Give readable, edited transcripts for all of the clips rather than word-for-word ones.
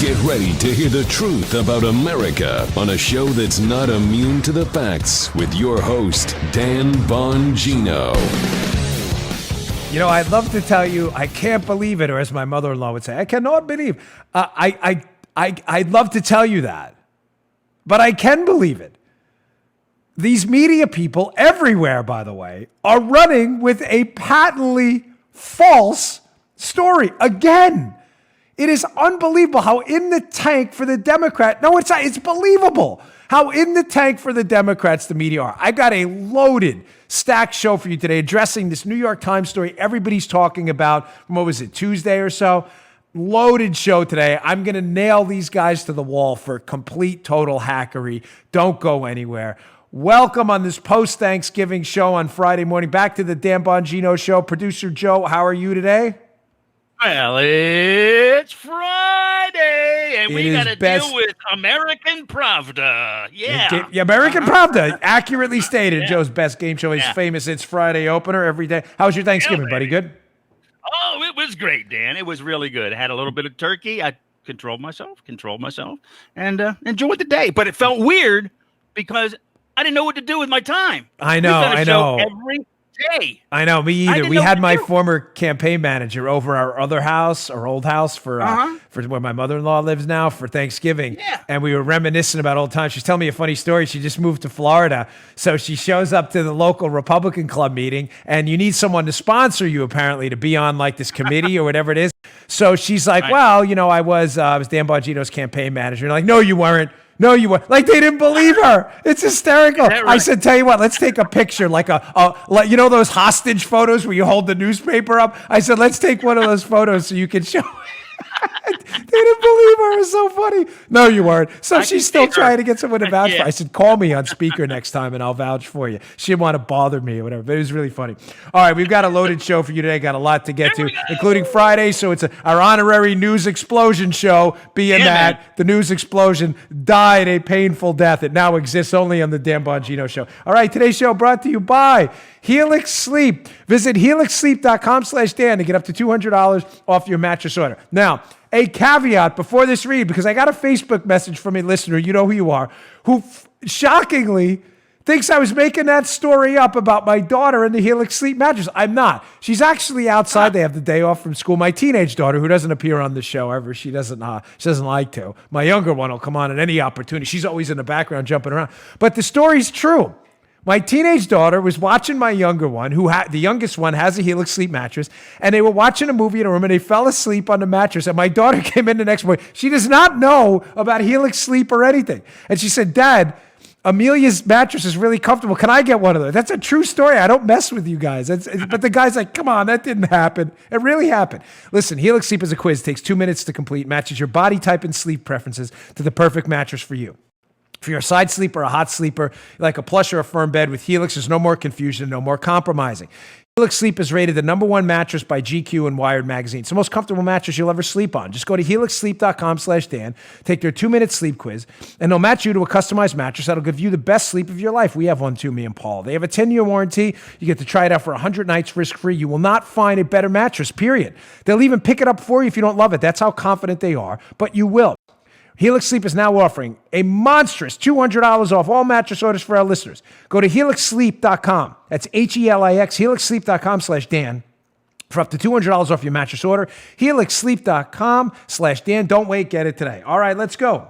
Get ready to hear the truth about America on a show that's not immune to the facts with your host, Dan Bongino. You know, I'd love to tell you, I can't believe it, or as my mother-in-law would say, I cannot believe. I'd love to tell you that, but I can believe it. These media people everywhere, by the way, are running with a patently false story. Again, it is unbelievable how in the tank for the Democrat, no, it's not, it's believable how in the tank for the Democrats the media are. I got a loaded, stacked show for you today addressing this New York Times story everybody's talking about from, what was it, Tuesday or so? Loaded show today. I'm going to nail these guys to the wall for complete, total hackery. Don't go anywhere. Welcome on this post-Thanksgiving show on Friday morning. Back to the Dan Bongino Show. Producer Joe, how are you today? Well, it's Friday, and we got to deal with American Pravda. Yeah. American Pravda, accurately stated. Yeah. Joe's best game show. He's famous. It's Friday opener every day. How was your Thanksgiving, buddy? Good? Oh, it was great, Dan. It was really good. I had a little bit of turkey. I controlled myself, and enjoyed the day. But it felt weird because I didn't know what to do with my time. I know. Every day. I know, me either. We had my former campaign manager over our other house, our old house for where my mother-in-law lives now for Thanksgiving. Yeah. And we were reminiscing about old times. She's telling me a funny story. She just moved to Florida. So she shows up to the local Republican club meeting, and you need someone to sponsor you apparently to be on like this committee or whatever it is. So she's like, well, you know, I was Dan Bongino's campaign manager. And I'm like, no, you weren't. No, you were like, they didn't believe her. It's hysterical. Right? I said, tell you what, let's take a picture, like like, you know, those hostage photos where you hold the newspaper up. I said, let's take one of those photos so you can show. They didn't believe her. It was so funny. No, you weren't. So she's still trying to get someone to vouch for. I said, call me on speaker next time and I'll vouch for you. She didn't want to bother me or whatever, but it was really funny. All right, we've got a loaded show for you today. Got a lot to get to, including Friday. So it's our honorary news explosion show. Being that the news explosion died a painful death. It now exists only on the Dan Bongino Show. All right, today's show brought to you by Helix Sleep. Visit helixsleep.com/Dan to get up to $200 off your mattress order. Now, a caveat before this read, because I got a Facebook message from a listener, you know who you are, who shockingly thinks I was making that story up about my daughter and the Helix Sleep mattress. I'm not. She's outside. They have the day off from school. My teenage daughter, who doesn't appear on the show ever, she doesn't like to. My younger one will come on at any opportunity. She's always in the background jumping around. But the story's true. My teenage daughter was watching my younger one, the youngest one has a Helix Sleep mattress, and they were watching a movie in a room, and they fell asleep on the mattress, and my daughter came in the next morning. She does not know about Helix Sleep or anything. And she said, Dad, Amelia's mattress is really comfortable. Can I get one of those? That's a true story. I don't mess with you guys. But the guy's like, come on, that didn't happen. It really happened. Listen, Helix Sleep is a quiz. It takes 2 minutes to complete, matches your body type and sleep preferences to the perfect mattress for you. If you're a side sleeper, a hot sleeper, like a plush or a firm bed with Helix, there's no more confusion, no more compromising. Helix Sleep is rated the #1 mattress by GQ and Wired magazine. It's the most comfortable mattress you'll ever sleep on. Just go to helixsleep.com/Dan, take their 2-minute sleep quiz, and they'll match you to a customized mattress that'll give you the best sleep of your life. We have one too, me and Paul. They have a 10-year warranty. You get to try it out for 100 nights risk-free. You will not find a better mattress, period. They'll even pick it up for you if you don't love it. That's how confident they are, but you will. Helix Sleep is now offering a monstrous $200 off all mattress orders for our listeners. Go to helixsleep.com. That's HELIX, helixsleep.com/Dan for up to $200 off your mattress order. helixsleep.com/Dan. Don't wait, get it today. All right, let's go.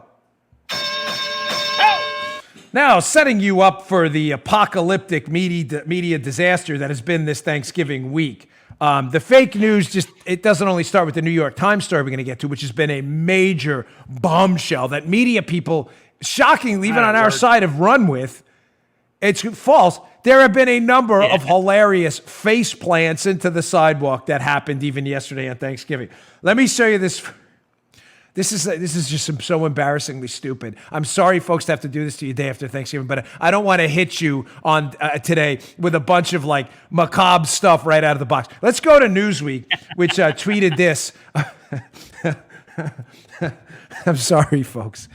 Now, setting you up for the apocalyptic media disaster that has been this Thanksgiving week. The fake news it doesn't only start with the New York Times story we're going to get to, which has been a major bombshell that media people, shockingly, even on our side, have run with. It's false. There have been a number of hilarious face plants into the sidewalk that happened even yesterday on Thanksgiving. Let me show you this. This is just so embarrassingly stupid. I'm sorry, folks, to have to do this to you day after Thanksgiving, but I don't want to hit you on today with a bunch of like macabre stuff right out of the box. Let's go to Newsweek, which tweeted this. I'm sorry, folks.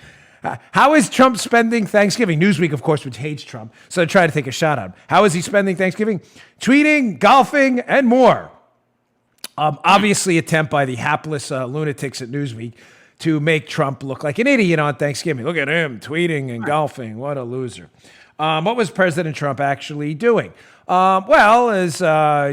How is Trump spending Thanksgiving? Newsweek, of course, which hates Trump, so I try to take a shot at him. How is he spending Thanksgiving? Tweeting, golfing, and more. Obviously, attempt by the hapless lunatics at Newsweek to make Trump look like an idiot on Thanksgiving. Look at him tweeting and golfing. What a loser. What was President Trump actually doing? Well, as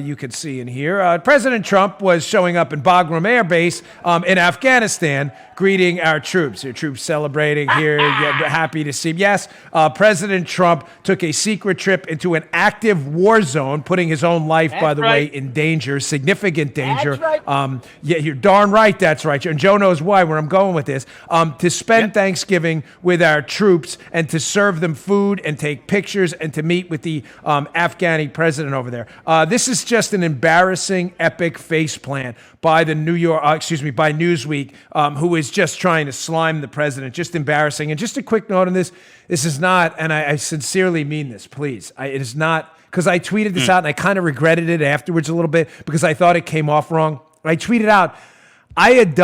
you can see in here, President Trump was showing up in Bagram Air Base in Afghanistan, greeting our troops. Your troops celebrating here. Happy to see. Yes, President Trump took a secret trip into an active war zone, putting his own life, by the way, in danger, significant danger. That's right. Yeah, you're darn right. That's right. And Joe knows why, where I'm going with this. To spend Thanksgiving with our troops and to serve them food and take pictures and to meet with the Afghani president over there. This is just an embarrassing, epic faceplant by the by Newsweek, who is just trying to slime the president. Just embarrassing. And just a quick note on this: this is not, and I sincerely mean this. Please, it is not, because I tweeted this out and I kind of regretted it afterwards a little bit because I thought it came off wrong. I tweeted out I had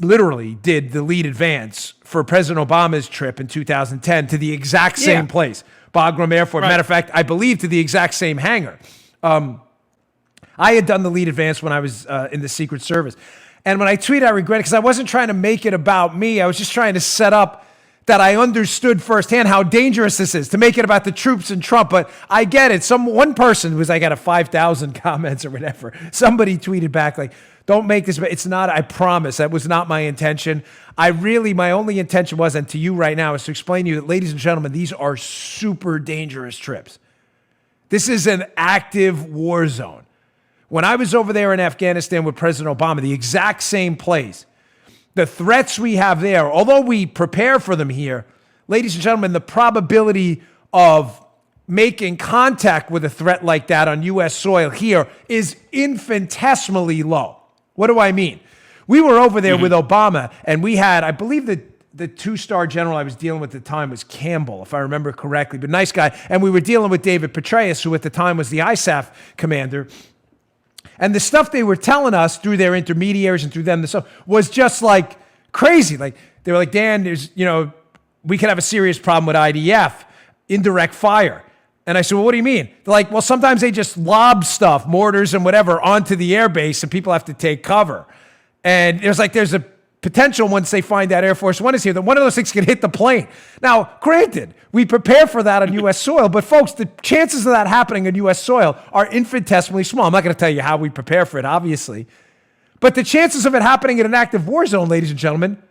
literally did the lead advance for President Obama's trip in 2010 to the exact same place. Bagram Airport. Right. Matter of fact, I believe to the exact same hangar. I had done the lead advance when I was in the Secret Service. And when I tweeted, I regret it because I wasn't trying to make it about me. I was just trying to set up that I understood firsthand how dangerous this is, to make it about the troops and Trump. But I get it. One person was, I got 5,000 comments or whatever. Somebody tweeted back like, don't make this, but it's not, I promise, that was not my intention. My only intention was, and to you right now, is to explain to you that, ladies and gentlemen, these are super dangerous trips. This is an active war zone. When I was over there in Afghanistan with President Obama, the exact same place, the threats we have there, although we prepare for them here, ladies and gentlemen, the probability of making contact with a threat like that on U.S. soil here is infinitesimally low. What do I mean? We were over there with Obama, and we had, I believe the two-star general I was dealing with at the time was Campbell, if I remember correctly, but nice guy. And we were dealing with David Petraeus, who at the time was the ISAF commander. And the stuff they were telling us through their intermediaries and through them, the stuff was just like crazy. Like they were like, Dan, we could have a serious problem with IDF, indirect fire. And I said, well, what do you mean? They're like, well, sometimes they just lob stuff, mortars and whatever, onto the airbase and people have to take cover. And there's a potential once they find out Air Force One is here that one of those things could hit the plane. Now, granted, we prepare for that on U.S. soil, but folks, the chances of that happening on U.S. soil are infinitesimally small. I'm not going to tell you how we prepare for it, obviously. But the chances of it happening in an active war zone, ladies and gentlemen,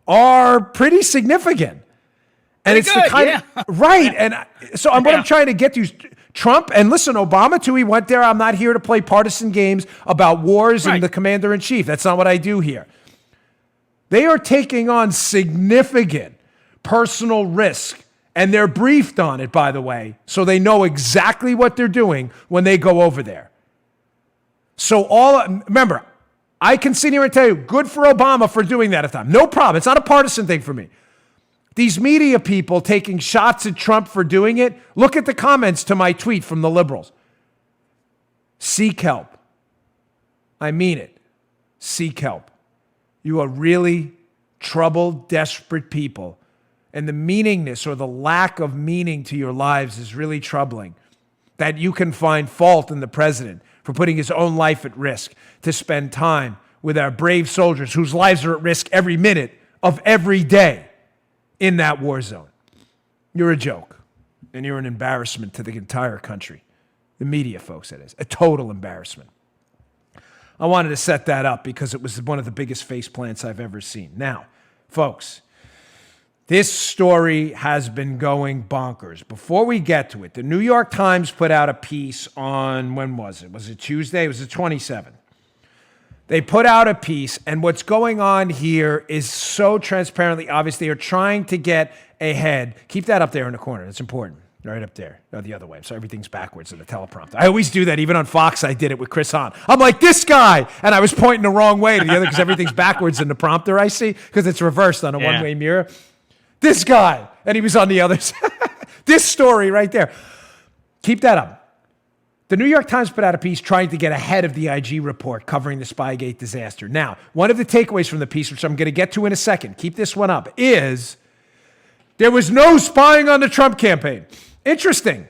are pretty significant. And it's the kind of, right. And so what I'm trying to get to is Trump, and listen, Obama too, he went there. I'm not here to play partisan games about wars and the commander-in-chief. That's not what I do here. They are taking on significant personal risk, and they're briefed on it, by the way, so they know exactly what they're doing when they go over there. So remember, I can sit here and tell you, good for Obama for doing that at the time. No problem. It's not a partisan thing for me. These media people taking shots at Trump for doing it, look at the comments to my tweet from the liberals. Seek help. I mean it. Seek help. You are really troubled, desperate people. And the meaningness or the lack of meaning to your lives is really troubling. That you can find fault in the president for putting his own life at risk to spend time with our brave soldiers whose lives are at risk every minute of every day in that war zone. You're a joke, and you're an embarrassment to the entire country. The media, folks, it is. A total embarrassment. I wanted to set that up because it was one of the biggest face plants I've ever seen. Now, folks, this story has been going bonkers. Before we get to it, the New York Times put out a piece on, when was it? Was it Tuesday? It was the 27th. They put out a piece, and what's going on here is so transparently obvious. They are trying to get ahead. Keep that up there in the corner. That's important. Right up there. No, the other way. So everything's backwards in the teleprompter. I always do that. Even on Fox, I did it with Chris Hahn. I'm like, this guy! And I was pointing the wrong way to the other because everything's backwards in the prompter I see because it's reversed on a one-way mirror. This guy! And he was on the other side. This story right there. Keep that up. The New York Times put out a piece trying to get ahead of the IG report covering the Spygate disaster. Now, one of the takeaways from the piece, which I'm going to get to in a second, keep this one up, is there was no spying on the Trump campaign. Interesting,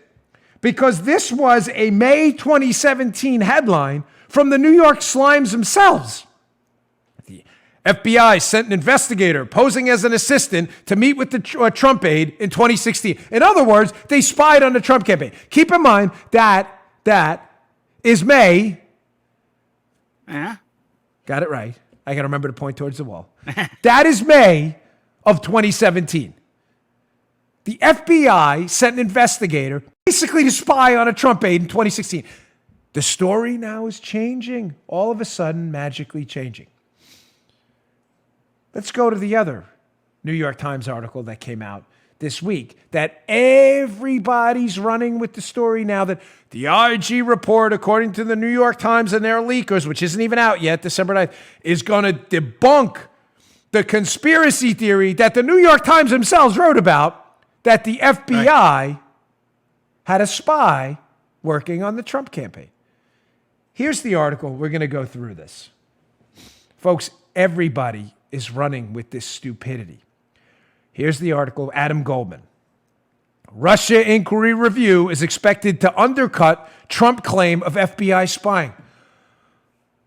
because this was a May 2017 headline from the New York Slimes themselves. FBI sent an investigator posing as an assistant to meet with the Trump aide in 2016. In other words, they spied on the Trump campaign. Keep in mind that is May. Yeah. Got it right. I got to remember to point towards the wall. That is May of 2017. The FBI sent an investigator basically to spy on a Trump aide in 2016. The story now is changing. All of a sudden, magically changing. Let's go to the other New York Times article that came out this week that everybody's running with the story now that the IG report, according to the New York Times and their leakers, which isn't even out yet, December 9th, is going to debunk the conspiracy theory that the New York Times themselves wrote about, that the FBI had a spy working on the Trump campaign. Here's the article. We're going to go through this. Folks, everybody is running with this stupidity. Here's the article, Adam Goldman. Russia inquiry review is expected to undercut Trump claim of FBI spying.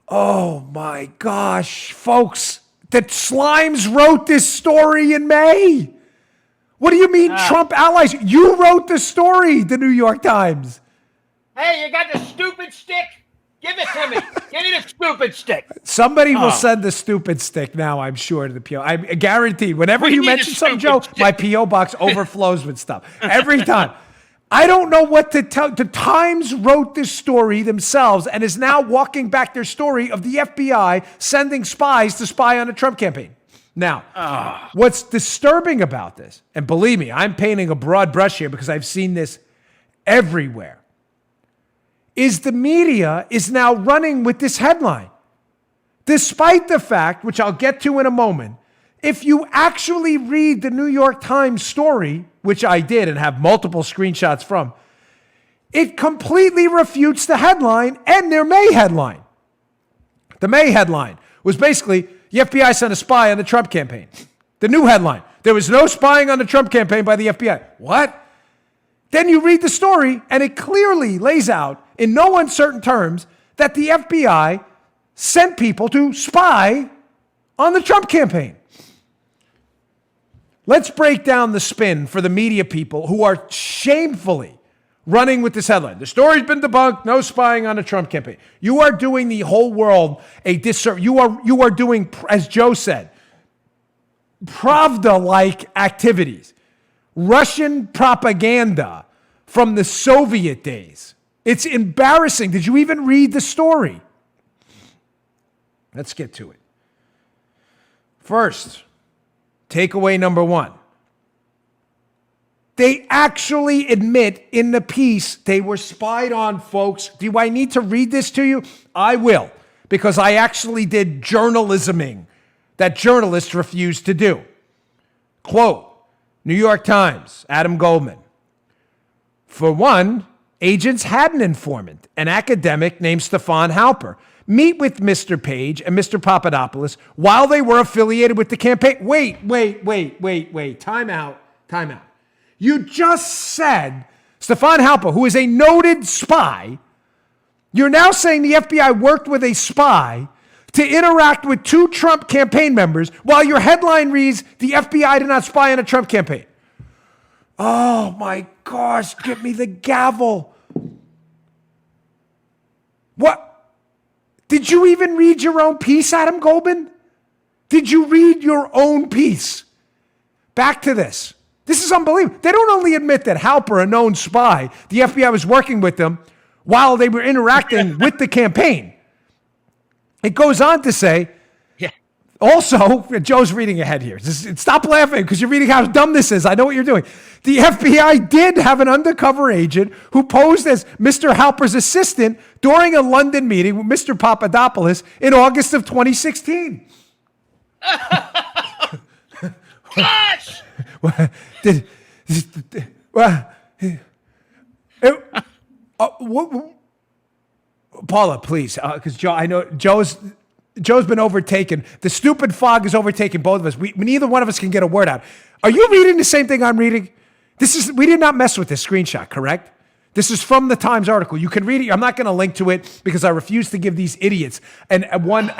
Oh my gosh, folks, the Slimes wrote this story in May. What do you mean Trump allies? You wrote the story, the New York Times. Hey, you got the stupid stick? Give it to me. Give me the stupid stick. Somebody will send the stupid stick now, I'm sure, to the P.O. I'm guaranteed. Whenever you mention something, Joe, my P.O. box overflows with stuff. Every time. I don't know what to tell. The Times wrote this story themselves and is now walking back their story of the FBI sending spies to spy on the Trump campaign. Now, what's disturbing about this, and believe me, I'm painting a broad brush here because I've seen this everywhere, is the media is now running with this headline. Despite the fact, which I'll get to in a moment, if you actually read the New York Times story, which I did and have multiple screenshots from, it completely refutes the headline and their May headline. The May headline was basically, the FBI sent a spy on the Trump campaign. The new headline, there was no spying on the Trump campaign by the FBI. What? Then you read the story, and it clearly lays out, in no uncertain terms, that the FBI sent people to spy on the Trump campaign. Let's break down the spin for the media people who are shamefully running with this headline. The story's been debunked, no spying on the Trump campaign. You are doing the whole world a disservice. You are doing, as Joe said, Pravda-like activities. Russian propaganda from the Soviet days. It's embarrassing. Did you even read the story? Let's get to it. First, takeaway number one. They actually admit in the piece they were spied on, folks. Do I need to read this to you? I will, because I actually did journalisming that journalists refused to do. Quote, New York Times, Adam Goldman. For one, agents had an informant, an academic named Stefan Halper, meet with Mr. Page and Mr. Papadopoulos while they were affiliated with the campaign. Wait. Time out. You just said Stefan Halper, who is a noted spy, you're now saying the FBI worked with a spy to interact with two Trump campaign members while your headline reads, the FBI did not spy on a Trump campaign. Oh my gosh, give me the gavel. What? Did you even read your own piece, Adam Goldman? Did you read your own piece? Back to this. This is unbelievable. They don't only admit that Halper, a known spy, the FBI was working with them while they were interacting with the campaign. It goes on to say, also, Joe's reading ahead here. Stop laughing because you're reading how dumb this is. I know what you're doing. The FBI did have an undercover agent who posed as Mr. Halper's assistant during a London meeting with Mr. Papadopoulos in August of 2016. Gosh! Paula, please, because Joe, I know Joe's been overtaken. The stupid fog is overtaking both of us. Neither one of us can get a word out. Are you reading the same thing I'm reading? We did not mess with this screenshot, correct? This is from the Times article. You can read it. I'm not going to link to it because I refuse to give these idiots one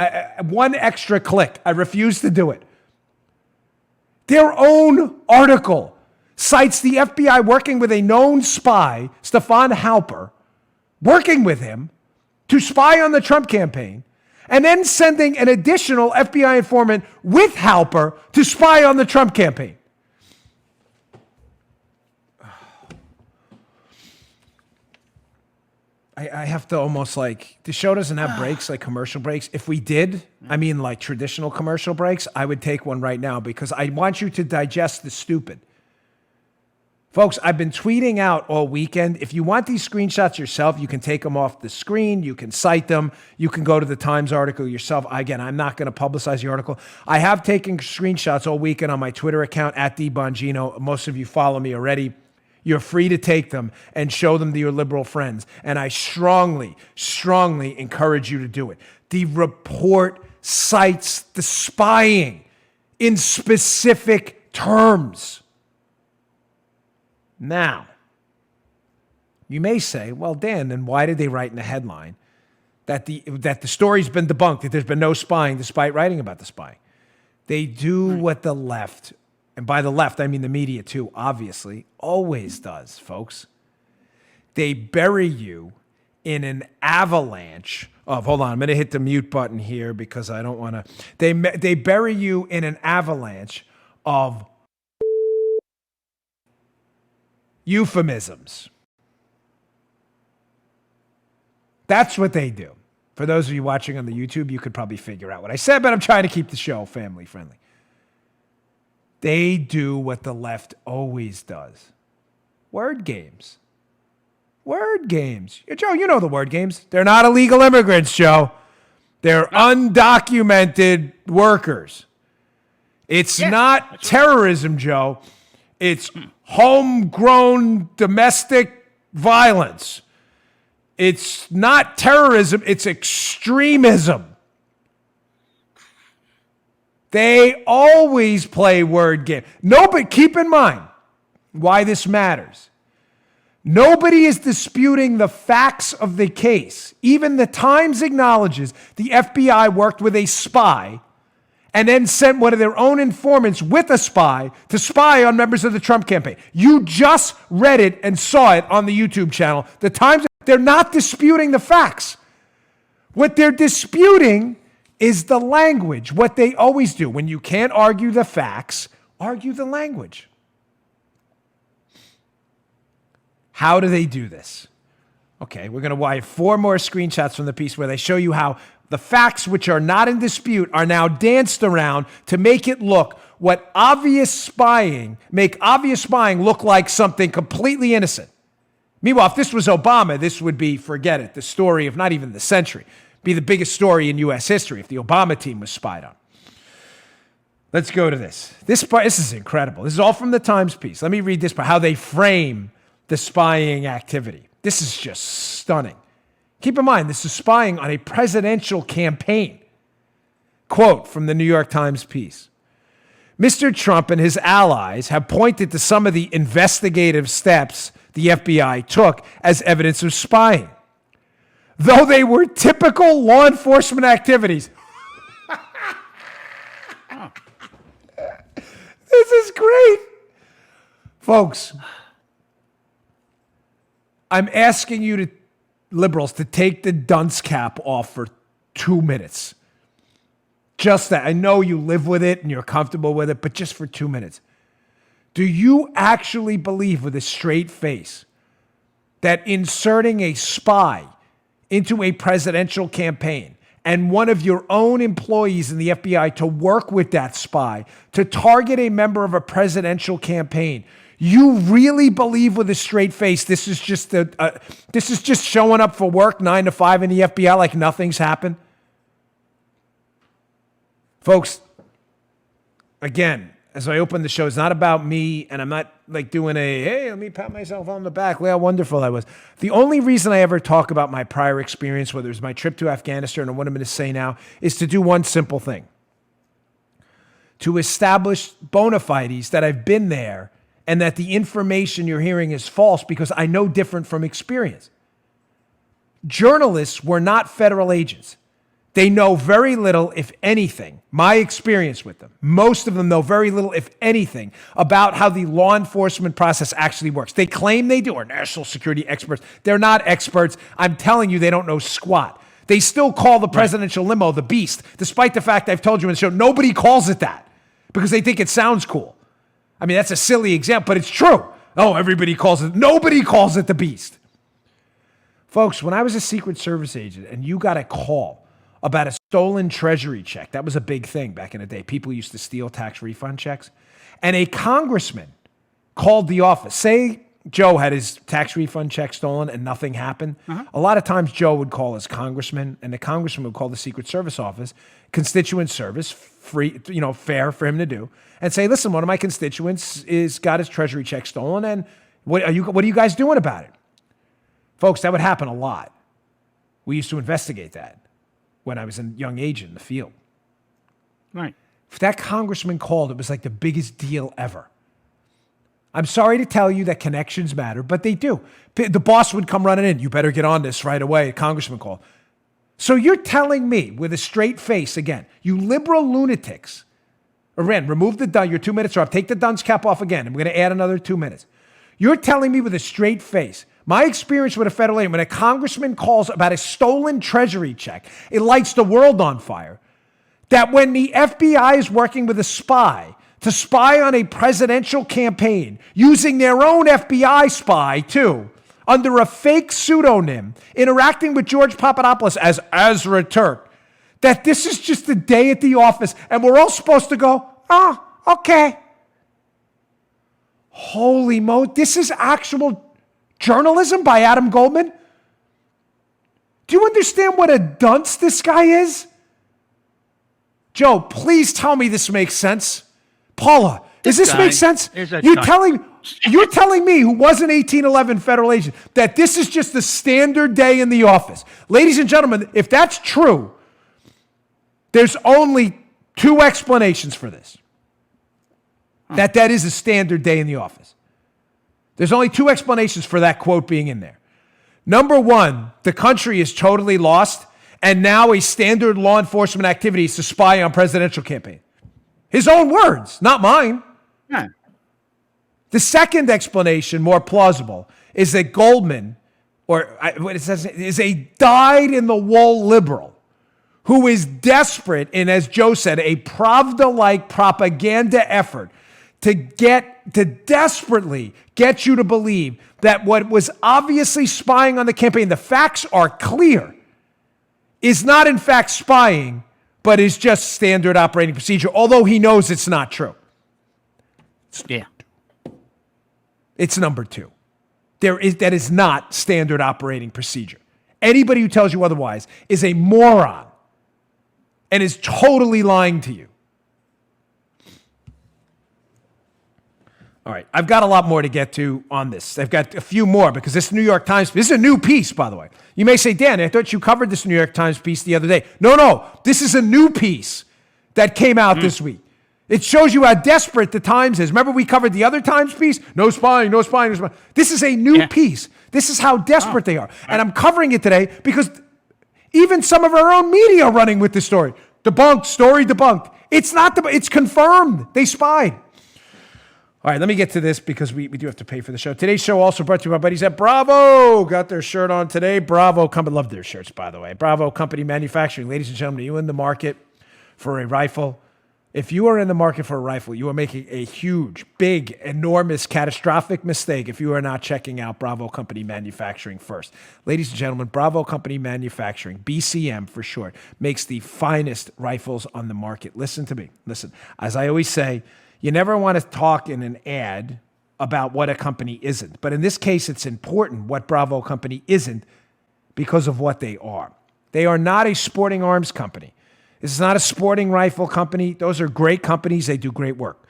extra click. I refuse to do it. Their own article cites the FBI working with a known spy, Stefan Halper, working with him to spy on the Trump campaign, and then sending an additional FBI informant with Halper to spy on the Trump campaign. I have to almost like, the show doesn't have breaks, like commercial breaks. If we did, I mean like traditional commercial breaks, I would take one right now because I want you to digest the stupid. Folks, I've been tweeting out all weekend. If you want these screenshots yourself, you can take them off the screen. You can cite them. You can go to the Times article yourself. Again, I'm not going to publicize the article. I have taken screenshots all weekend on my Twitter account at @Bongino. Most of you follow me already. You're free to take them and show them to your liberal friends. And I strongly, strongly encourage you to do it. The report cites the spying in specific terms. Now, you may say, well, Dan, then why did they write in the headline that the story's been debunked, that there's been no spying despite writing about the spying? They do what the left, and by the left, I mean the media too, obviously, always does, folks. They bury you in an avalanche of, hold on, I'm going to hit the mute button here because I don't want to. They bury you in an avalanche of euphemisms. That's what they do. For those of you watching on the YouTube, you could probably figure out what I said, but I'm trying to keep the show family friendly. They do what the left always does. Word games. Word games. Joe, you know the word games. They're not illegal immigrants, Joe. They're undocumented workers. It's not terrorism, Joe. It's homegrown domestic violence. It's not terrorism. It's extremism. They always play word game. Nobody, keep in mind why this matters. Nobody is disputing the facts of the case. Even the Times acknowledges the FBI worked with a spy and then sent one of their own informants with a spy to spy on members of the Trump campaign. You just read it and saw it on the YouTube channel. The Times, they're not disputing the facts. What they're disputing is the language, what they always do. When you can't argue the facts, argue the language. How do they do this? Okay, we're going to watch 4 more screenshots from the piece where they show you how the facts which are not in dispute are now danced around to make it look make obvious spying look like something completely innocent. Meanwhile, if this was Obama, this would be, forget it, the story of not even the century. Be the biggest story in U.S. history if the Obama team was spied on. Let's go to this. This is incredible. This is all from the Times piece. Let me read this part, how they frame the spying activity. This is just stunning. Keep in mind, this is spying on a presidential campaign. Quote from the New York Times piece. Mr. Trump and his allies have pointed to some of the investigative steps the FBI took as evidence of spying. Though they were typical law enforcement activities. This is great. Folks, I'm asking you liberals to take the dunce cap off for 2 minutes. Just that. I know you live with it and you're comfortable with it, but just for 2 minutes. Do you actually believe with a straight face that inserting a spy into a presidential campaign and one of your own employees in the FBI to work with that spy to target a member of a presidential campaign, you really believe with a straight face this is just showing up for work 9 to 5 in the FBI like nothing's happened? Folks, again, as I open the show, it's not about me, and I'm not like doing hey, let me pat myself on the back, look how wonderful I was. The only reason I ever talk about my prior experience, whether it was my trip to Afghanistan or what I'm going to say now, is to do one simple thing. To establish bona fides that I've been there and that the information you're hearing is false because I know different from experience. Journalists were not federal agents. They know very little, if anything, my experience with them. Most of them know very little, if anything, about how the law enforcement process actually works. They claim they do, or national security experts. They're not experts. I'm telling you, they don't know squat. They still call the presidential limo the beast, despite the fact I've told you in the show, nobody calls it that because they think it sounds cool. I mean, that's a silly example, but it's true. Oh, everybody calls it. Nobody calls it the beast. Folks, when I was a Secret Service agent and you got a call about a stolen treasury check, that was a big thing back in the day. People used to steal tax refund checks. And a congressman called the office. Say Joe had his tax refund check stolen and nothing happened. A lot of times Joe would call his congressman, and the congressman would call the Secret Service office, constituent service, free, fair for him to do, and say, listen, one of my constituents got his treasury check stolen, and what are you guys doing about it? Folks, that would happen a lot. We used to investigate that when I was a young agent in the field. Right. If that congressman called, it was like the biggest deal ever. I'm sorry to tell you that connections matter, but they do. The boss would come running in. You better get on this right away. A congressman called. So you're telling me with a straight face, again, you liberal lunatics, remove the dun. Your 2 minutes are up. Take the dunce cap off again. I'm going to add another 2 minutes. You're telling me with a straight face, my experience with a federal agent, when a congressman calls about a stolen treasury check, it lights the world on fire. That when the FBI is working with a spy to spy on a presidential campaign, using their own FBI spy too, under a fake pseudonym, interacting with George Papadopoulos as Ezra Turk, that this is just a day at the office and we're all supposed to go, oh, okay. Holy mo, this is actual journalism by Adam Goldman? Do you understand what a dunce this guy is? Joe, please tell me this makes sense. Paula, does this make sense? You're telling me, who was an 1811 federal agent, that this is just a standard day in the office. Ladies and gentlemen, if that's true, there's only two explanations for this. That is a standard day in the office. There's only two explanations for that quote being in there. Number one, the country is totally lost, and now a standard law enforcement activity is to spy on presidential campaign. His own words, not mine. Yeah. The second explanation, more plausible, is that Goldman, what it says, is a dyed-in-the-wool liberal who is desperate in, as Joe said, a Pravda-like propaganda effort to desperately get you to believe that what was obviously spying on the campaign, the facts are clear, is not in fact spying, but is just standard operating procedure, although he knows it's not true. Yeah. It's number two. That is not standard operating procedure. Anybody who tells you otherwise is a moron and is totally lying to you. All right, I've got a lot more to get to on this. I've got a few more because this New York Times, this is a new piece, by the way. You may say, Dan, I thought you covered this New York Times piece the other day. No, this is a new piece that came out this week. It shows you how desperate the Times is. Remember we covered the other Times piece? No spying, no spying, no spying. This is a new piece. This is how desperate they are. And I'm covering it today because even some of our own media are running with this story. Debunked, story debunked. It's not, it's confirmed. They spied. All right, let me get to this because we do have to pay for the show. Today's show also brought to you by buddies at Bravo. Got their shirt on today. Bravo Company, love their shirts, by the way. Bravo Company Manufacturing. Ladies and gentlemen, are you in the market for a rifle? If you are in the market for a rifle, you are making a huge, big, enormous, catastrophic mistake if you are not checking out Bravo Company Manufacturing first. Ladies and gentlemen, Bravo Company Manufacturing, BCM for short, makes the finest rifles on the market. Listen to me. Listen, as I always say, you never want to talk in an ad about what a company isn't. But in this case, it's important what Bravo Company isn't because of what they are. They are not a sporting arms company. This is not a sporting rifle company. Those are great companies. They do great work.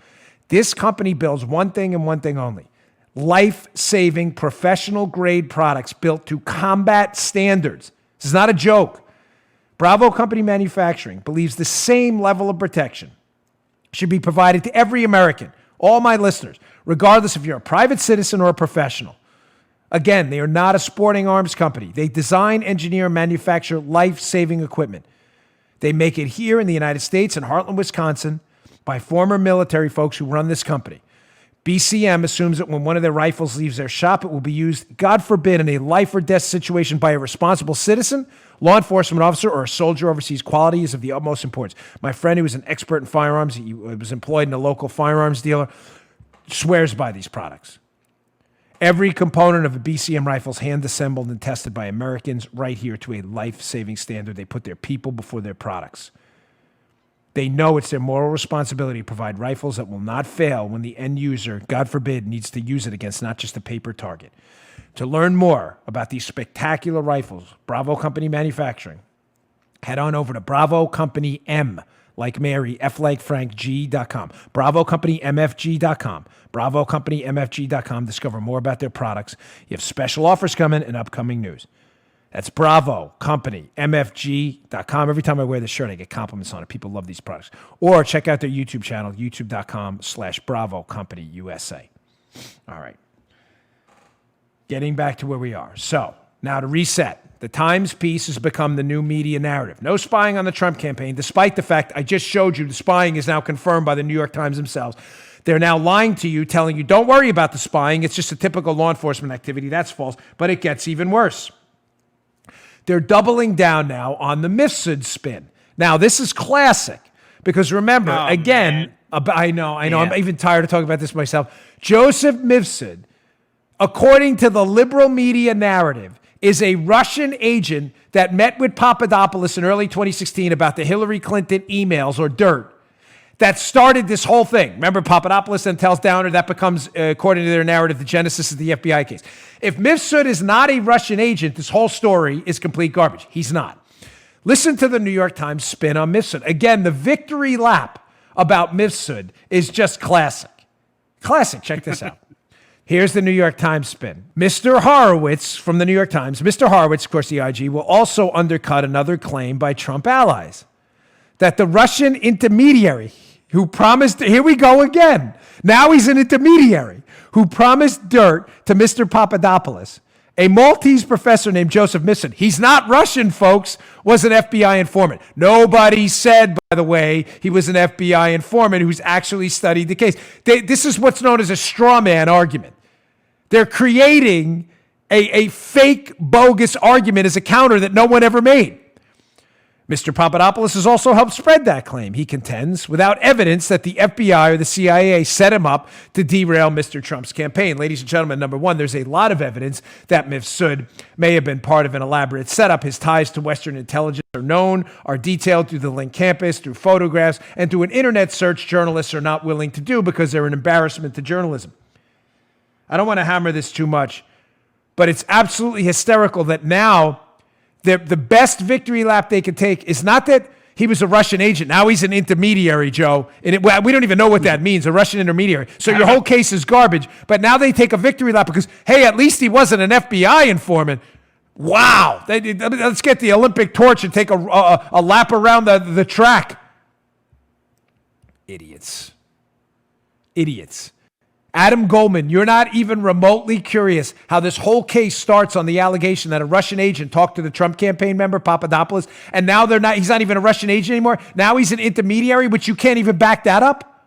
This company builds one thing and one thing only: life-saving, professional-grade products built to combat standards. This is not a joke. Bravo Company Manufacturing believes the same level of protection should be provided to every American, All my listeners, regardless if you're a private citizen or a professional. Again, they are not a sporting arms company. They design, engineer, and manufacture life-saving equipment. They make it here in the United States in Heartland, Wisconsin, by former military folks who run this company. BCM assumes that when one of their rifles leaves their shop, it will be used, God forbid, in a life or death situation by a responsible citizen, law enforcement officer, or a soldier overseas. Quality is of the utmost importance. My friend, who is an expert in firearms, he was employed in a local firearms dealer, swears by these products. Every component of a BCM rifle is hand-assembled and tested by Americans right here to a life-saving standard. They put their people before their products. They know it's their moral responsibility to provide rifles that will not fail when the end user, God forbid, needs to use it against not just a paper target. To learn more about these spectacular rifles, Bravo Company Manufacturing, head on over to Bravo Company M, like Mary, F like Frank, G.com. Bravo Company MFG.com. Bravo Company MFG.com. Discover more about their products. You have special offers coming and upcoming news. That's Bravo Company MFG.com. Every time I wear this shirt, I get compliments on it. People love these products. Or check out their YouTube channel, youtube.com/Bravo Company USA. All right. Getting back to where we are. So, now to reset. The Times piece has become the new media narrative. No spying on the Trump campaign, despite the fact I just showed you the spying is now confirmed by the New York Times themselves. They're now lying to you, telling you, don't worry about the spying. It's just a typical law enforcement activity. That's false. But it gets even worse. They're doubling down now on the Mifsud spin. Now, this is classic because remember, I know, yeah. I'm even tired of talking about this myself. Joseph Mifsud, according to the liberal media narrative, is a Russian agent that met with Papadopoulos in early 2016 about the Hillary Clinton emails or dirt that started this whole thing. Remember, Papadopoulos then tells Downer that becomes, according to their narrative, the genesis of the FBI case. If Mifsud is not a Russian agent, this whole story is complete garbage. He's not. Listen to the New York Times spin on Mifsud. Again, the victory lap about Mifsud is just classic. Classic. Check this out. Here's the New York Times spin. Mr. Horowitz from the New York Times, Mr. Horowitz, of course, the IG, will also undercut another claim by Trump allies that the Russian intermediary who promised, here we go again. Now he's an intermediary who promised dirt to Mr. Papadopoulos, a Maltese professor named Joseph Mifsud. He's not Russian, folks, was an FBI informant. Nobody said, by the way, he was an FBI informant who's actually studied the case. This is what's known as a straw man argument. They're creating a fake, bogus argument as a counter that no one ever made. Mr. Papadopoulos has also helped spread that claim, he contends, without evidence that the FBI or the CIA set him up to derail Mr. Trump's campaign. Ladies and gentlemen, number one, there's a lot of evidence that Mifsud may have been part of an elaborate setup. His ties to Western intelligence are known, are detailed through the Link campus, through photographs, and through an internet search journalists are not willing to do because they're an embarrassment to journalism. I don't want to hammer this too much, but it's absolutely hysterical that now the best victory lap they could take is not that he was a Russian agent. Now he's an intermediary, Joe. And we don't even know what that means, a Russian intermediary. So your whole case is garbage. But now they take a victory lap because, hey, at least he wasn't an FBI informant. Wow. Let's get the Olympic torch and take a lap around the track. Idiots. Adam Goldman, you're not even remotely curious how this whole case starts on the allegation that a Russian agent talked to the Trump campaign member, Papadopoulos, and now he's not even a Russian agent anymore. Now he's an intermediary, but you can't even back that up?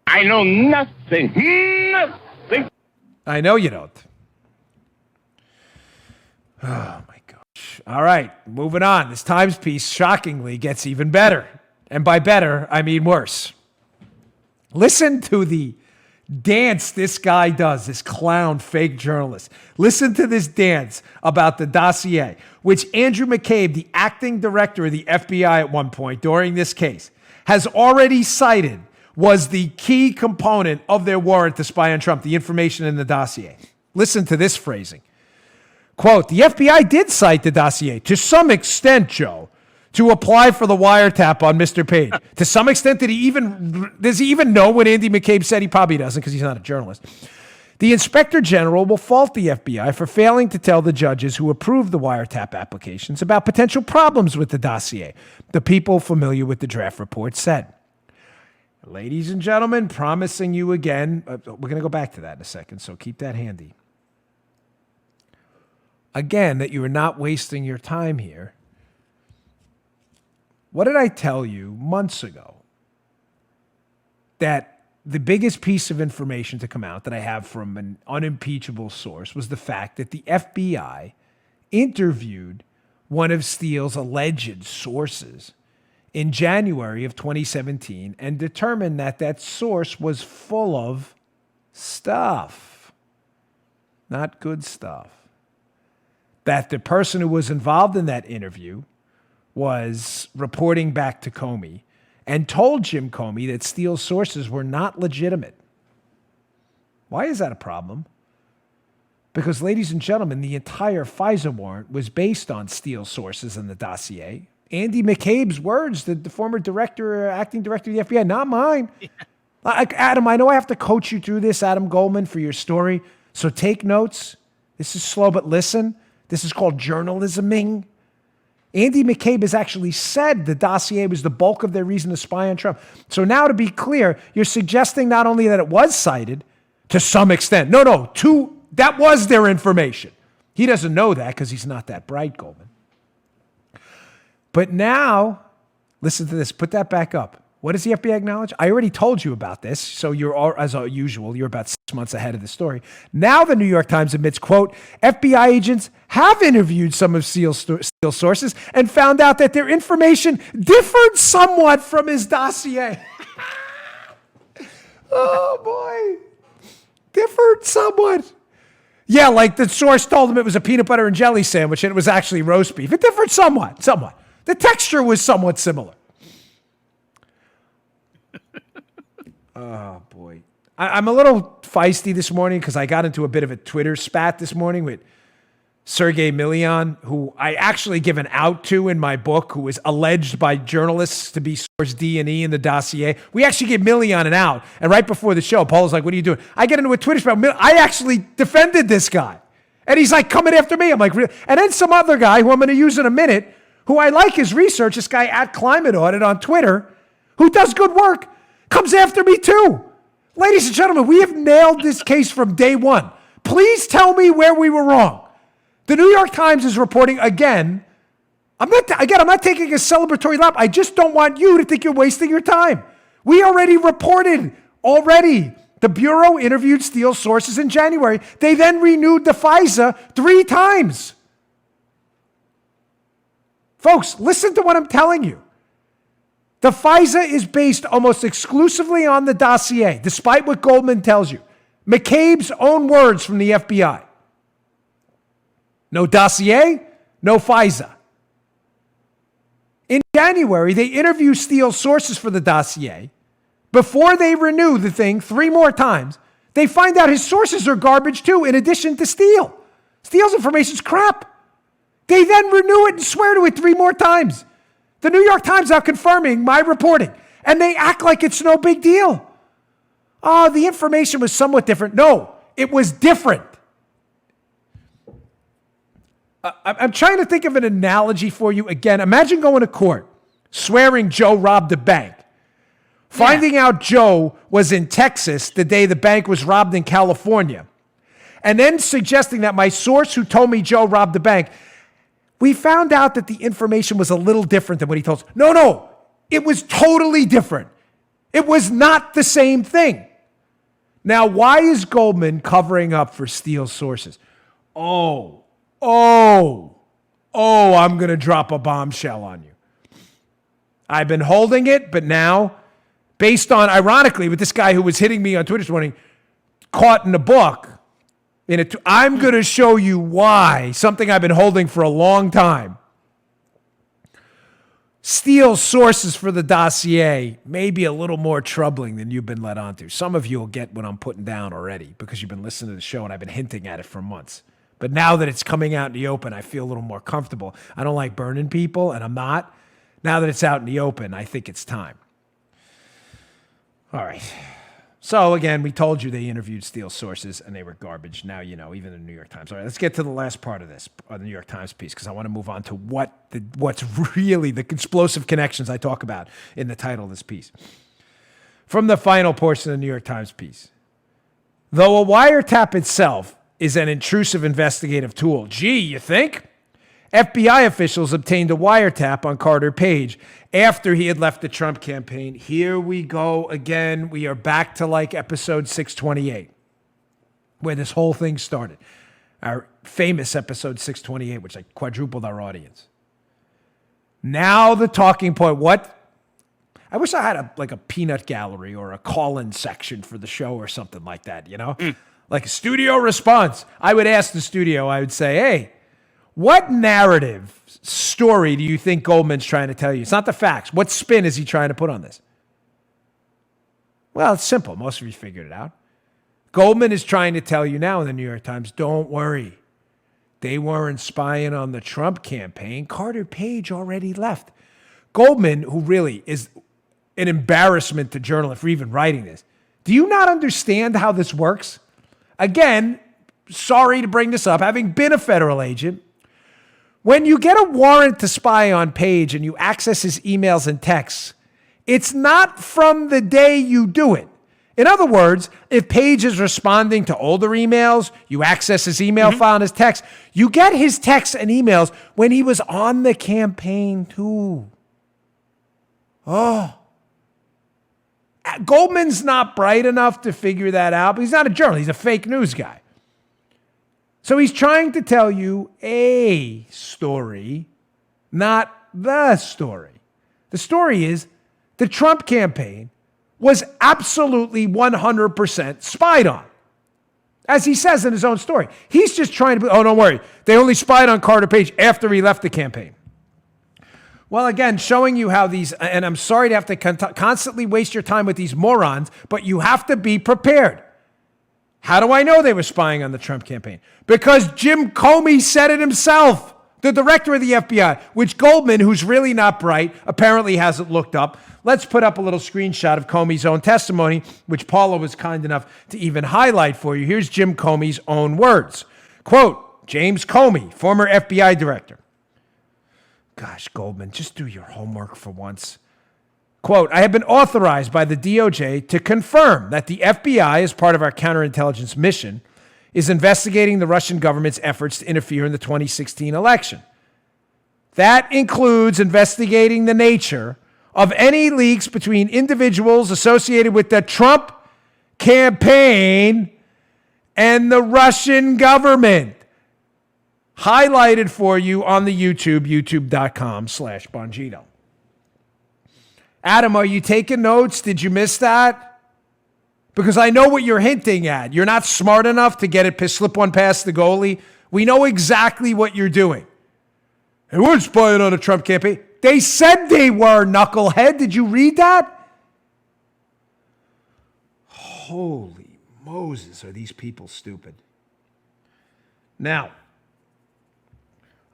I know nothing. Nothing. I know you don't. Oh, my gosh. All right, moving on. This Times piece, shockingly, gets even better. And by better, I mean worse. Listen to the dance this guy does, this clown fake journalist. Listen to this dance about the dossier, which Andrew McCabe, the acting director of the FBI at one point during this case, has already cited was the key component of their warrant to spy on Trump, the information in the dossier. Listen to this phrasing. Quote, the FBI did cite the dossier to some extent, Joe, to apply for the wiretap on Mr. Page. To some extent, does he even know what Andy McCabe said? He probably doesn't because he's not a journalist. The Inspector General will fault the FBI for failing to tell the judges who approved the wiretap applications about potential problems with the dossier, the people familiar with the draft report said. Ladies and gentlemen, promising you again, we're going to go back to that in a second, so keep that handy. Again, that you are not wasting your time here. What did I tell you months ago? That the biggest piece of information to come out that I have from an unimpeachable source was the fact that the FBI interviewed one of Steele's alleged sources in January of 2017 and determined that that source was full of stuff. Not good stuff. That the person who was involved in that interview was reporting back to Comey and told Jim Comey that Steele's sources were not legitimate. Why is that a problem? Because, ladies and gentlemen, the entire FISA warrant was based on Steele's sources in the dossier. Andy McCabe's words, the former director, acting director of the FBI, not mine. Yeah. Adam, I know I have to coach you through this, Adam Goldman, for your story. So take notes. This is slow, but listen. This is called journalisming. Andy McCabe has actually said the dossier was the bulk of their reason to spy on Trump. So now, to be clear, you're suggesting not only that it was cited to some extent. No, that was their information. He doesn't know that because he's not that bright, Goldman. But now, listen to this. Put that back up. What does the FBI acknowledge? I already told you about this, so you're, as usual, you're about 6 months ahead of the story. Now the New York Times admits, quote, FBI agents have interviewed some of Steele's sources and found out that their information differed somewhat from his dossier. Oh, boy. Differed somewhat. Yeah, like the source told him it was a peanut butter and jelly sandwich and it was actually roast beef. It differed somewhat. The texture was somewhat similar. Oh, boy. I'm a little feisty this morning because I got into a bit of a Twitter spat this morning with Sergey Milian, who I actually give an out to in my book, who was alleged by journalists to be source D&E in the dossier. We actually gave Milian an out. And right before the show, Paul was like, what are you doing? I get into a Twitter spat. I actually defended this guy. And he's like coming after me. I'm like, really? And then some other guy who I'm going to use in a minute, who I like his research, this guy at Climate Audit on Twitter, who does good work, comes after me too. Ladies and gentlemen, we have nailed this case from day one. Please tell me where we were wrong. The New York Times is reporting again. I'm not taking a celebratory lap. I just don't want you to think you're wasting your time. We already reported the Bureau interviewed Steele's sources in January. They then renewed the FISA 3 times. Folks, listen to what I'm telling you. The FISA is based almost exclusively on the dossier, despite what Goldman tells you. McCabe's own words from the FBI. No dossier, no FISA. In January, they interview Steele's sources for the dossier. Before they renew the thing 3 more times, they find out his sources are garbage too, in addition to Steele. Steele's information's crap. They then renew it and swear to it 3 more times. The New York Times are confirming my reporting, and they act like it's no big deal. Oh, the information was somewhat different. No, it was different. I'm trying to think of an analogy for you. Again, imagine going to court, swearing Joe robbed a bank, finding out Joe was in Texas the day the bank was robbed in California, and then suggesting that my source who told me Joe robbed the bank, we found out that the information was a little different than what he told us. No, it was totally different. It was not the same thing. Now, why is Goldman covering up for Steele's sources? Oh, I'm going to drop a bombshell on you. I've been holding it, but now, based on, ironically, with this guy who was hitting me on Twitter this morning, caught in the book, I'm going to show you why, something I've been holding for a long time. Steele's sources for the dossier may be a little more troubling than you've been led on to. Some of you will get what I'm putting down already because you've been listening to the show and I've been hinting at it for months. But now that it's coming out in the open, I feel a little more comfortable. I don't like burning people, and I'm not. Now that it's out in the open, I think it's time. All right. So, again, we told you they interviewed Steele's sources, and they were garbage. Now you know, even the New York Times. All right, let's get to the last part of this, the New York Times piece, because I want to move on to what's really the explosive connections I talk about in the title of this piece. from the final portion of the New York Times piece. Though a wiretap itself is an intrusive investigative tool, gee, you think? FBI officials obtained a wiretap on Carter Page after he had left the Trump campaign. Here we go again. We are back to like episode 628, where this whole thing started. Our famous episode 628, which like quadrupled our audience. Now the talking point. What? I wish I had a peanut gallery or a call-in section for the show or something like that, you know? Like a studio response. I would ask the studio, I would say, hey, what narrative story do you think Goldman's trying to tell you? It's not the facts. What spin is he trying to put on this? Well, it's simple. Most of you figured it out. Goldman is trying to tell you now in the New York Times, don't worry. They weren't spying on the Trump campaign. Carter Page already left. Goldman, who really is an embarrassment to journalists for even writing this. Do you not understand how this works? Again, sorry to bring this up, having been a federal agent, when you get a warrant to spy on Page and you access his emails and texts, it's not from the day you do it. In other words, if Page is responding to older emails, you access his email file and his text, you get his texts and emails when he was on the campaign too. Oh. Goldman's not bright enough to figure that out, but he's not a journalist. He's a fake news guy. So he's trying to tell you a story, not the story. The story is the Trump campaign was absolutely 100% spied on. As he says in his own story. He's just trying to, don't worry. They only spied on Carter Page after he left the campaign. Well, again, showing you how these, and I'm sorry to have to constantly waste your time with these morons, but you have to be prepared. How do I know they were spying on the Trump campaign? Because Jim Comey said it himself, the director of the FBI, which Goldman, who's really not bright, apparently hasn't looked up. Let's put up a little screenshot of Comey's own testimony, which Paula was kind enough to even highlight for you. Here's Jim Comey's own words. Quote, James Comey, former FBI director. Gosh, Goldman, just do your homework for once. Quote, I have been authorized by the DOJ to confirm that the FBI, as part of our counterintelligence mission, is investigating the Russian government's efforts to interfere in the 2016 election. That includes investigating the nature of any leaks between individuals associated with the Trump campaign and the Russian government. Highlighted for you on the YouTube, youtube.com/Bongino. Adam, are you taking notes? Did you miss that? Because I know what you're hinting at. You're not smart enough to get it slip one past the goalie. We know exactly what you're doing. They weren't spying on a Trump campaign. They said they were, knucklehead. Did you read that? Holy Moses, are these people stupid. Now,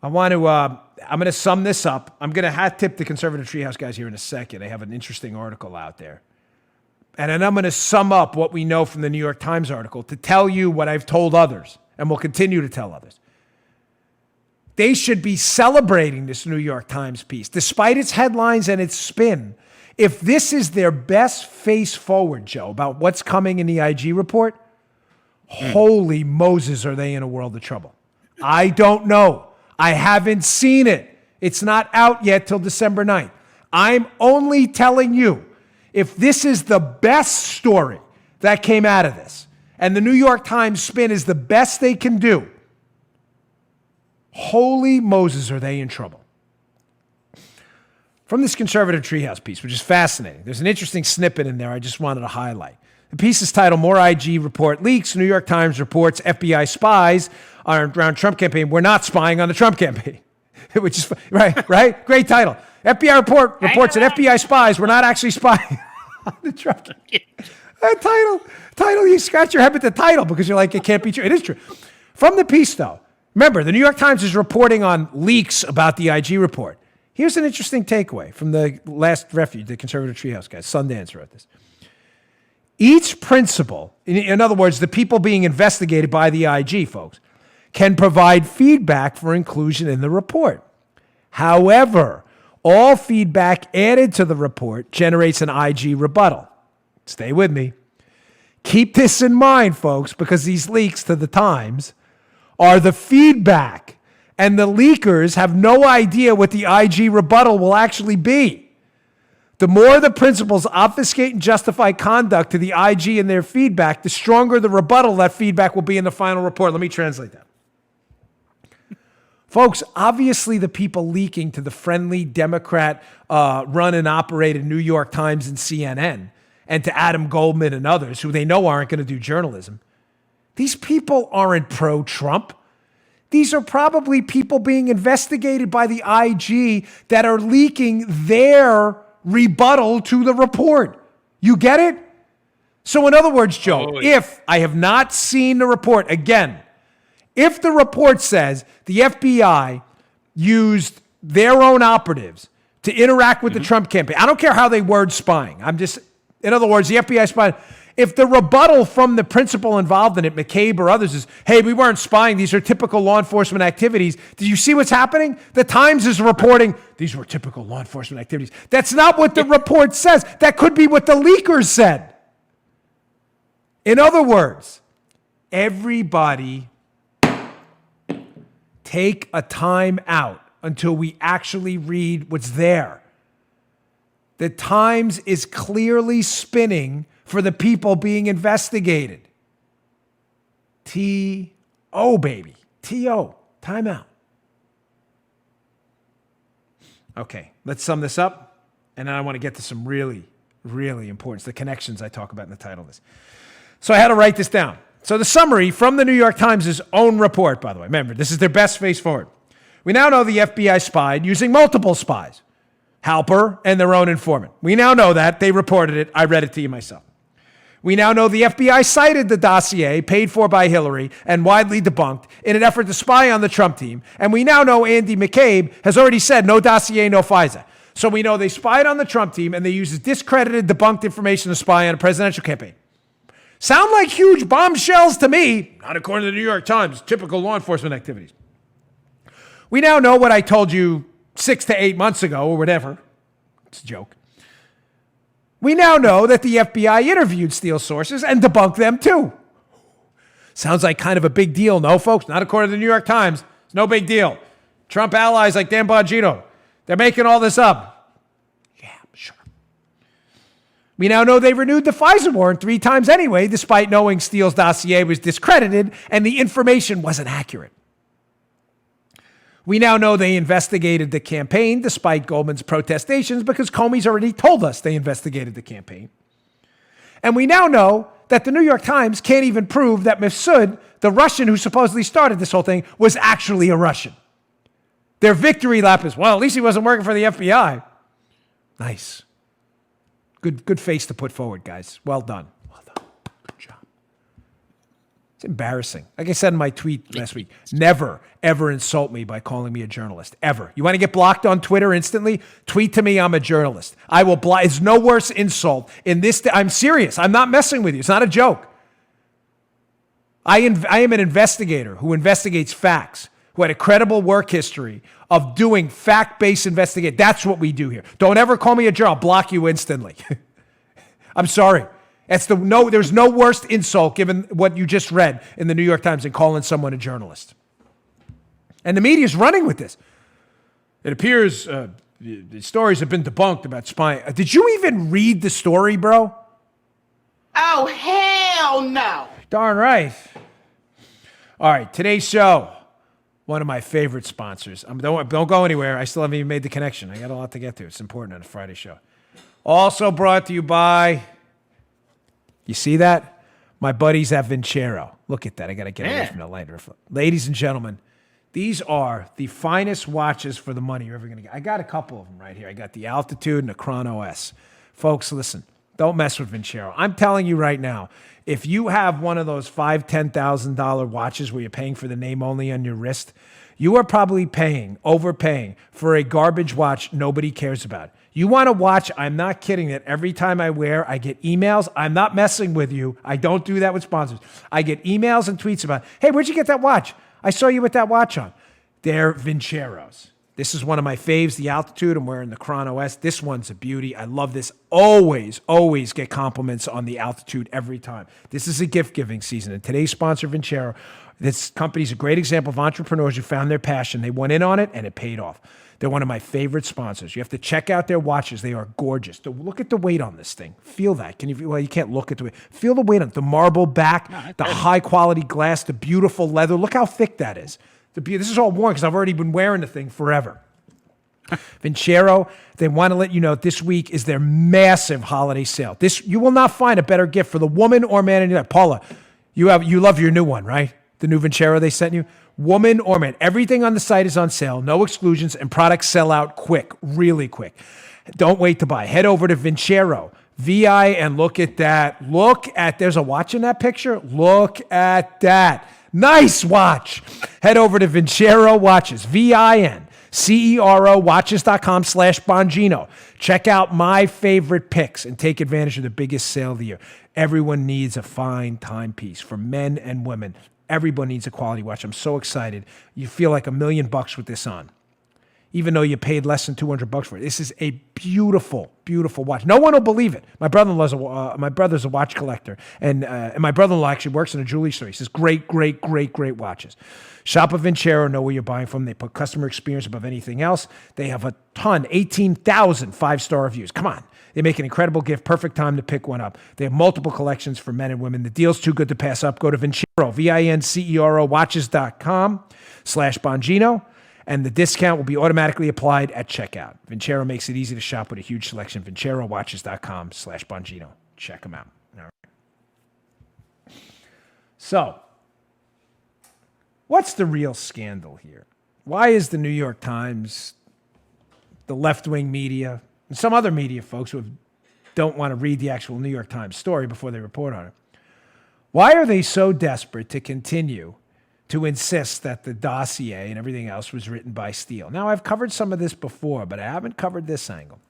I'm going to sum this up. I'm going to hat tip the Conservative Treehouse guys here in a second. They have an interesting article out there. And then I'm going to sum up what we know from the New York Times article to tell you what I've told others and will continue to tell others. They should be celebrating this New York Times piece, despite its headlines and its spin. If this is their best face forward, Joe, about what's coming in the IG report, holy Moses, are they in a world of trouble. I don't know. I haven't seen it. It's not out yet till December 9th. I'm only telling you, if this is the best story that came out of this, and the New York Times spin is the best they can do, holy Moses, are they in trouble. From this Conservative Treehouse piece, which is fascinating, there's an interesting snippet in there I just wanted to highlight. The piece is titled, More IG Report Leaks. New York Times reports FBI spies around Trump campaign were not spying on the Trump campaign. Which is, right? Great title. FBI reports that FBI spies were not actually spying on the Trump campaign. Title, you scratch your head with the title because you're like, it can't be true. It is true. From the piece, though, remember, the New York Times is reporting on leaks about the IG report. Here's an interesting takeaway from the last refuge, the Conservative Treehouse guys. Sundance wrote this. Each principal, in other words, the people being investigated by the IG, folks, can provide feedback for inclusion in the report. However, all feedback added to the report generates an IG rebuttal. Stay with me. Keep this in mind, folks, because these leaks to the Times are the feedback, and the leakers have no idea what the IG rebuttal will actually be. The more the principals obfuscate and justify conduct to the IG in their feedback, the stronger the rebuttal that feedback will be in the final report. Let me translate that. Folks, obviously the people leaking to the friendly Democrat run and operated New York Times and CNN, and to Adam Goldman and others who they know aren't going to do journalism, these people aren't pro-Trump. These are probably people being investigated by the IG that are leaking their rebuttal to the report. You get it? So in other words, Joe, if I have not seen the report, again, if the report says the FBI used their own operatives to interact with the Trump campaign, I don't care how they word spying. In other words, the FBI spied. If the rebuttal from the principal involved in it, McCabe or others, is, hey, we weren't spying, these are typical law enforcement activities. Do you see what's happening? The Times is reporting these were typical law enforcement activities. That's not what the report says. That could be what the leakers said. In other words, everybody take a time out until we actually read what's there. The Times is clearly spinning for the people being investigated. T-O, baby. T-O. Time out. Okay, let's sum this up. And then I want to get to some really, really important, the connections I talk about in the title of this. So I had to write this down. So the summary from the New York Times' own report, by the way. Remember, this is their best face forward. We now know the FBI spied using multiple spies, Halper and their own informant. We now know that. They reported it. I read it to you myself. We now know the FBI cited the dossier paid for by Hillary and widely debunked in an effort to spy on the Trump team. And we now know Andy McCabe has already said no dossier, no FISA. So we know they spied on the Trump team and they used discredited, debunked information to spy on a presidential campaign. Sound like huge bombshells to me, not according to the New York Times, typical law enforcement activities. We now know what I told you 6 to 8 months ago or whatever. It's a joke. We now know that the FBI interviewed Steele sources and debunked them too. Sounds like kind of a big deal, no, folks? Not according to the New York Times. It's no big deal. Trump allies like Dan Bongino, they're making all this up. Yeah, sure. We now know they renewed the FISA warrant 3 times anyway, despite knowing Steele's dossier was discredited and the information wasn't accurate. We now know they investigated the campaign despite Goldman's protestations because Comey's already told us they investigated the campaign. And we now know that the New York Times can't even prove that Mifsud, the Russian who supposedly started this whole thing, was actually a Russian. Their victory lap is, well, at least he wasn't working for the FBI. Nice. Good face to put forward, guys. Well done. Well done. Good job. It's embarrassing. Like I said in my tweet last week, never, ever insult me by calling me a journalist. Ever. You want to get blocked on Twitter instantly? Tweet to me I'm a journalist. I will block. It's no worse insult in this. I'm serious. I'm not messing with you. It's not a joke. I am an investigator who investigates facts, who had a credible work history of doing fact-based investigation. That's what we do here. Don't ever call me a journalist. I'll block you instantly. I'm sorry. There's no worse insult given what you just read in the New York Times than calling someone a journalist. And the media is running with this. It appears the stories have been debunked about spying. Did you even read the story, bro? Oh, hell no. Darn right. All right, today's show, one of my favorite sponsors. Don't go anywhere. I still haven't even made the connection. I got a lot to get to. It's important on a Friday show. Also brought to you by... You see that? My buddies at Vincero. Look at that. I got to get away from the light. Ladies and gentlemen, these are the finest watches for the money you're ever going to get. I got a couple of them right here. I got the Altitude and the Chrono S. Folks, listen, don't mess with Vincero. I'm telling you right now, if you have one of those $5,000, $10,000 watches where you're paying for the name only on your wrist, you are probably overpaying for a garbage watch nobody cares about. You want to watch, I'm not kidding, that every time I wear, I get emails. I'm not messing with you. I don't do that with sponsors. I get emails and tweets about, hey, where'd you get that watch? I saw you with that watch on. They're Vinceros. This is one of my faves, the Altitude. I'm wearing the Chrono S. This one's a beauty. I love this. Always get compliments on the Altitude every time. This is a gift-giving season. And today's sponsor, Vincero, this company's a great example of entrepreneurs who found their passion. They went in on it, and it paid off. They're one of my favorite sponsors. You have to check out their watches. They are gorgeous. Look at the weight on this thing. Feel that. Can you? Well, you can't look at the weight. Feel the weight on it. The marble back, the high-quality glass, the beautiful leather. Look how thick that is. This is all worn because I've already been wearing the thing forever. Vincero, they want to let you know this week is their massive holiday sale. You will not find a better gift for the woman or man in your life. Paula, you love your new one, right? The new Vincero they sent you. Woman or man, everything on the site is on sale, no exclusions, and products sell out quick, really quick. Don't wait to buy. Head over to Vincero, VI, and look at that. There's a watch in that picture. Look at that. Nice watch. Head over to Vincero Watches, VINCERO watches.com/Bongino. Check out my favorite picks and take advantage of the biggest sale of the year. Everyone needs a fine timepiece for men and women. Everyone needs a quality watch. I'm so excited. You feel like $1 million with this on, even though you paid less than $200 for it. This is a beautiful, beautiful watch. No one will believe it. My brother's a watch collector, and my brother-in-law actually works in a jewelry store. He says, great watches. Shop at Vincero, know where you're buying from. They put customer experience above anything else. They have a ton, 18,000 five-star reviews. Come on. They make an incredible gift. Perfect time to pick one up. They have multiple collections for men and women. The deal's too good to pass up. Go to Vincero, VINCERO watches.com/Bongino. And the discount will be automatically applied at checkout. Vincero makes it easy to shop with a huge selection. VinceroWatches.com/Bongino. Check them out. All right. So, what's the real scandal here? Why is the New York Times, the left-wing media, and some other media folks who don't want to read the actual New York Times story before they report on it, why are they so desperate to continue to insist that the dossier and everything else was written by Steele? Now, I've covered some of this before, but I haven't covered this angle.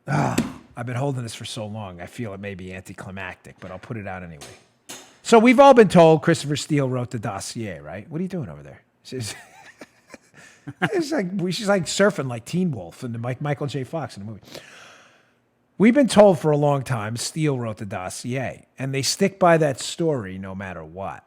I've been holding this for so long, I feel it may be anticlimactic, but I'll put it out anyway. So we've all been told Christopher Steele wrote the dossier, right? What are you doing over there? She's like surfing like Teen Wolf and Michael J. Fox in the movie. We've been told for a long time Steele wrote the dossier, and they stick by that story no matter what,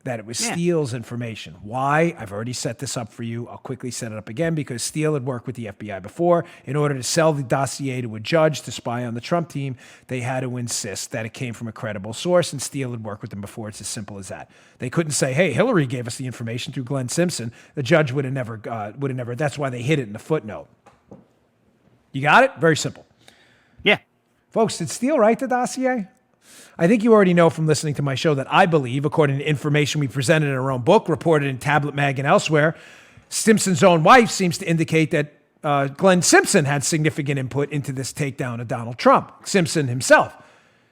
that it was Steele's information. Why? I've already set this up for you. I'll quickly set it up again because Steele had worked with the FBI before. In order to sell the dossier to a judge to spy on the Trump team, they had to insist that it came from a credible source, and Steele had worked with them before. It's as simple as that. They couldn't say, hey, Hillary gave us the information through Glenn Simpson. The judge would have never. That's why they hid it in the footnote. You got it? Very simple. Yeah. Folks, did Steele write the dossier? I think you already know from listening to my show that I believe, according to information we presented in our own book, reported in Tablet Mag and elsewhere, Simpson's own wife seems to indicate that Glenn Simpson had significant input into this takedown of Donald Trump. Simpson himself.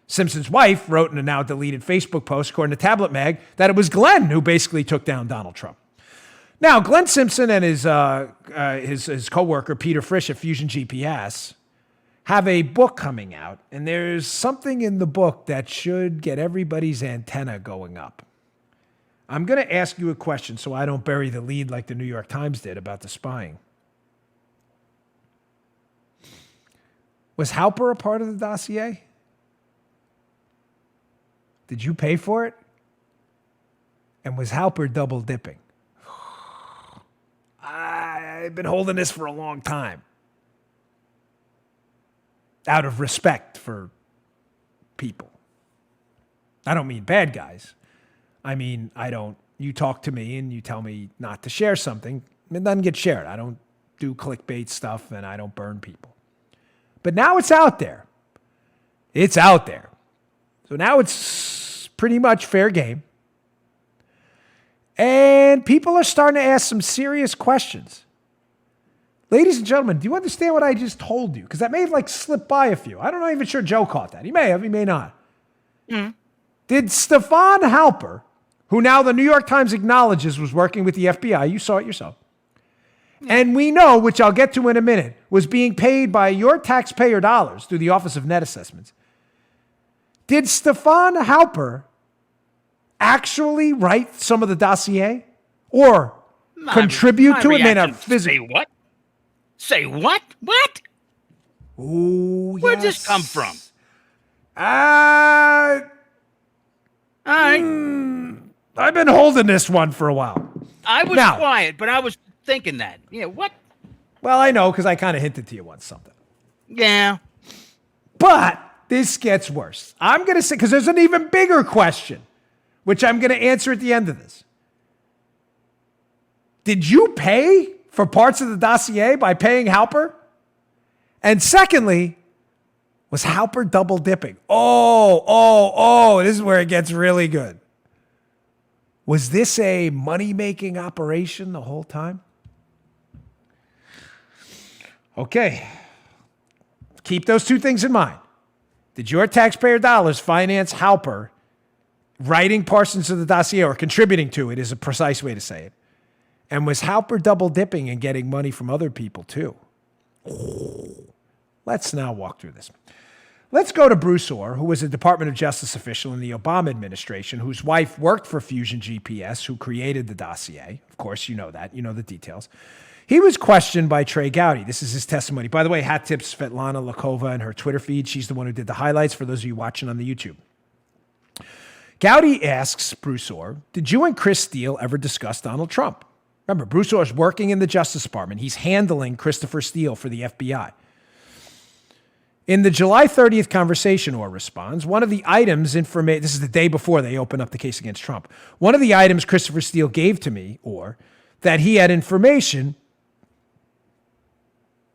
Simpson's wife wrote in a now deleted Facebook post, according to Tablet Mag, that it was Glenn who basically took down Donald Trump. Now, Glenn Simpson and his co-worker, Peter Frisch at Fusion GPS, have a book coming out, and there's something in the book that should get everybody's antenna going up. I'm going to ask you a question so I don't bury the lead like the New York Times did about the spying. Was Halper a part of the dossier? Did you pay for it? And was Halper double dipping? I've been holding this for a long time, out of respect for people. I don't mean bad guys. I mean, you talk to me and you tell me not to share something, it doesn't get shared. I don't do clickbait stuff and I don't burn people. But now it's out there. It's out there. So now it's pretty much fair game. And people are starting to ask some serious questions. Ladies and gentlemen, do you understand what I just told you? Because that may have slipped by a few. I'm not even sure Joe caught that. He may have, he may not. Mm. Did Stefan Halper, who now the New York Times acknowledges was working with the FBI, you saw it yourself, and we know, which I'll get to in a minute, was being paid by your taxpayer dollars through the Office of Net Assessments. Did Stefan Halper actually write some of the dossier? Or contribute to it, may not Say physically. what? Say what? What? Ooh, Where'd this come from? Uh, All right. I've been holding this one for a while. I was Now- quiet, but I was thinking that. Yeah, what? Well, I know because I kind of hinted to you once something. Yeah. But this gets worse. I'm going to say, because there's an even bigger question, which I'm going to answer at the end of this. Did you pay for parts of the dossier by paying Halper? And secondly, was Halper double dipping? Oh, this is where it gets really good. Was this a money-making operation the whole time? Okay. Keep those two things in mind. Did your taxpayer dollars finance Halper writing portions of the dossier or contributing to it is a precise way to say it? And was Halper double dipping and getting money from other people too? Let's now walk through this. Let's go to Bruce Orr, who was a Department of Justice official in the Obama administration, whose wife worked for Fusion GPS, who created the dossier. Of course, you know that. You know the details. He was questioned by Trey Gowdy. This is his testimony. By the way, hat tips Svetlana Lakova and her Twitter feed. She's the one who did the highlights for those of you watching on the YouTube. Gowdy asks Bruce Orr, did you and Chris Steele ever discuss Donald Trump? Remember, Bruce Orr is working in the Justice Department. He's handling Christopher Steele for the FBI. In the July 30th conversation, Orr responds, one of the items, this is the day before they open up the case against Trump. One of the items Christopher Steele gave to me, Orr, that he had information,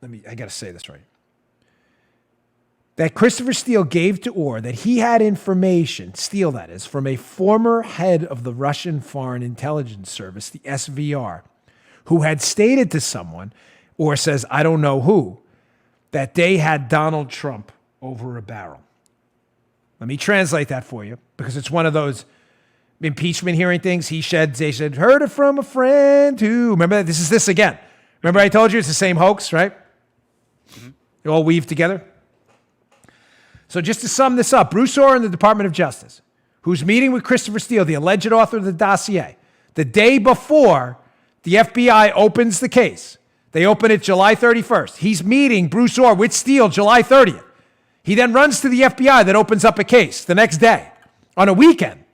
I got to say this right. That Christopher Steele gave to Orr that he had information, Steele that is, from a former head of the Russian Foreign Intelligence Service, the SVR, who had stated to someone, Orr says, I don't know who, that they had Donald Trump over a barrel. Let me translate that for you because it's one of those impeachment hearing things. They said, heard it from a friend who, remember, this is this again. Remember I told you it's the same hoax, right? Mm-hmm. They all weave together. So just to sum this up, Bruce Orr in the Department of Justice, who's meeting with Christopher Steele, the alleged author of the dossier, the day before the FBI opens the case. They open it July 31st. He's meeting Bruce Orr with Steele July 30th. He then runs to the FBI that opens up a case the next day on a weekend.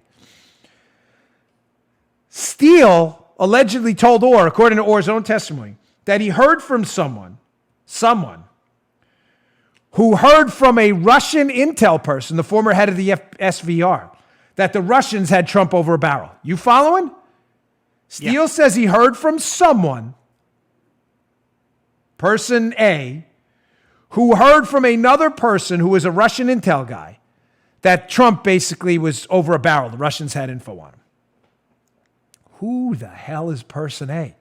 Steele allegedly told Orr, according to Orr's own testimony, that he heard from someone who heard from a Russian intel person, the former head of the SVR, that the Russians had Trump over a barrel. You following? Steele says he heard from someone, person A, who heard from another person who was a Russian intel guy that Trump basically was over a barrel. The Russians had info on him. Who the hell is person A?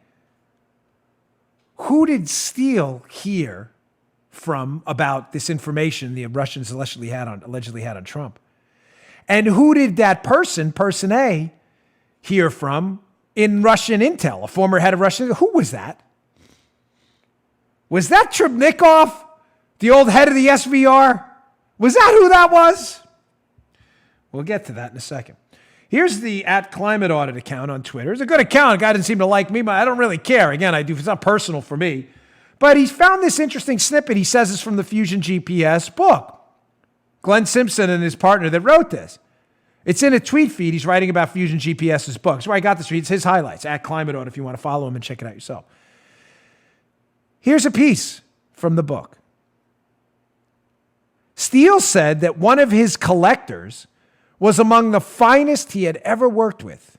Who did Steele hear from about this information the Russians allegedly had on Trump? And who did that person A, hear from in Russian intel, a former head of Russian? Who was that? Was that Trebnikov, the old head of the SVR? Was that who that was? We'll get to that in a second. Here's the @ClimateAudit account on Twitter. It's a good account. A guy didn't seem to like me, but I don't really care. Again, it's not personal for me. But he's found this interesting snippet. He says it's from the Fusion GPS book. Glenn Simpson and his partner that wrote this. It's in a tweet feed. He's writing about Fusion GPS's book. That's where I got this. It's his highlights, @ClimateAudit, if you want to follow him and check it out yourself. Here's a piece from the book. Steele said that one of his collectors was among the finest he had ever worked with,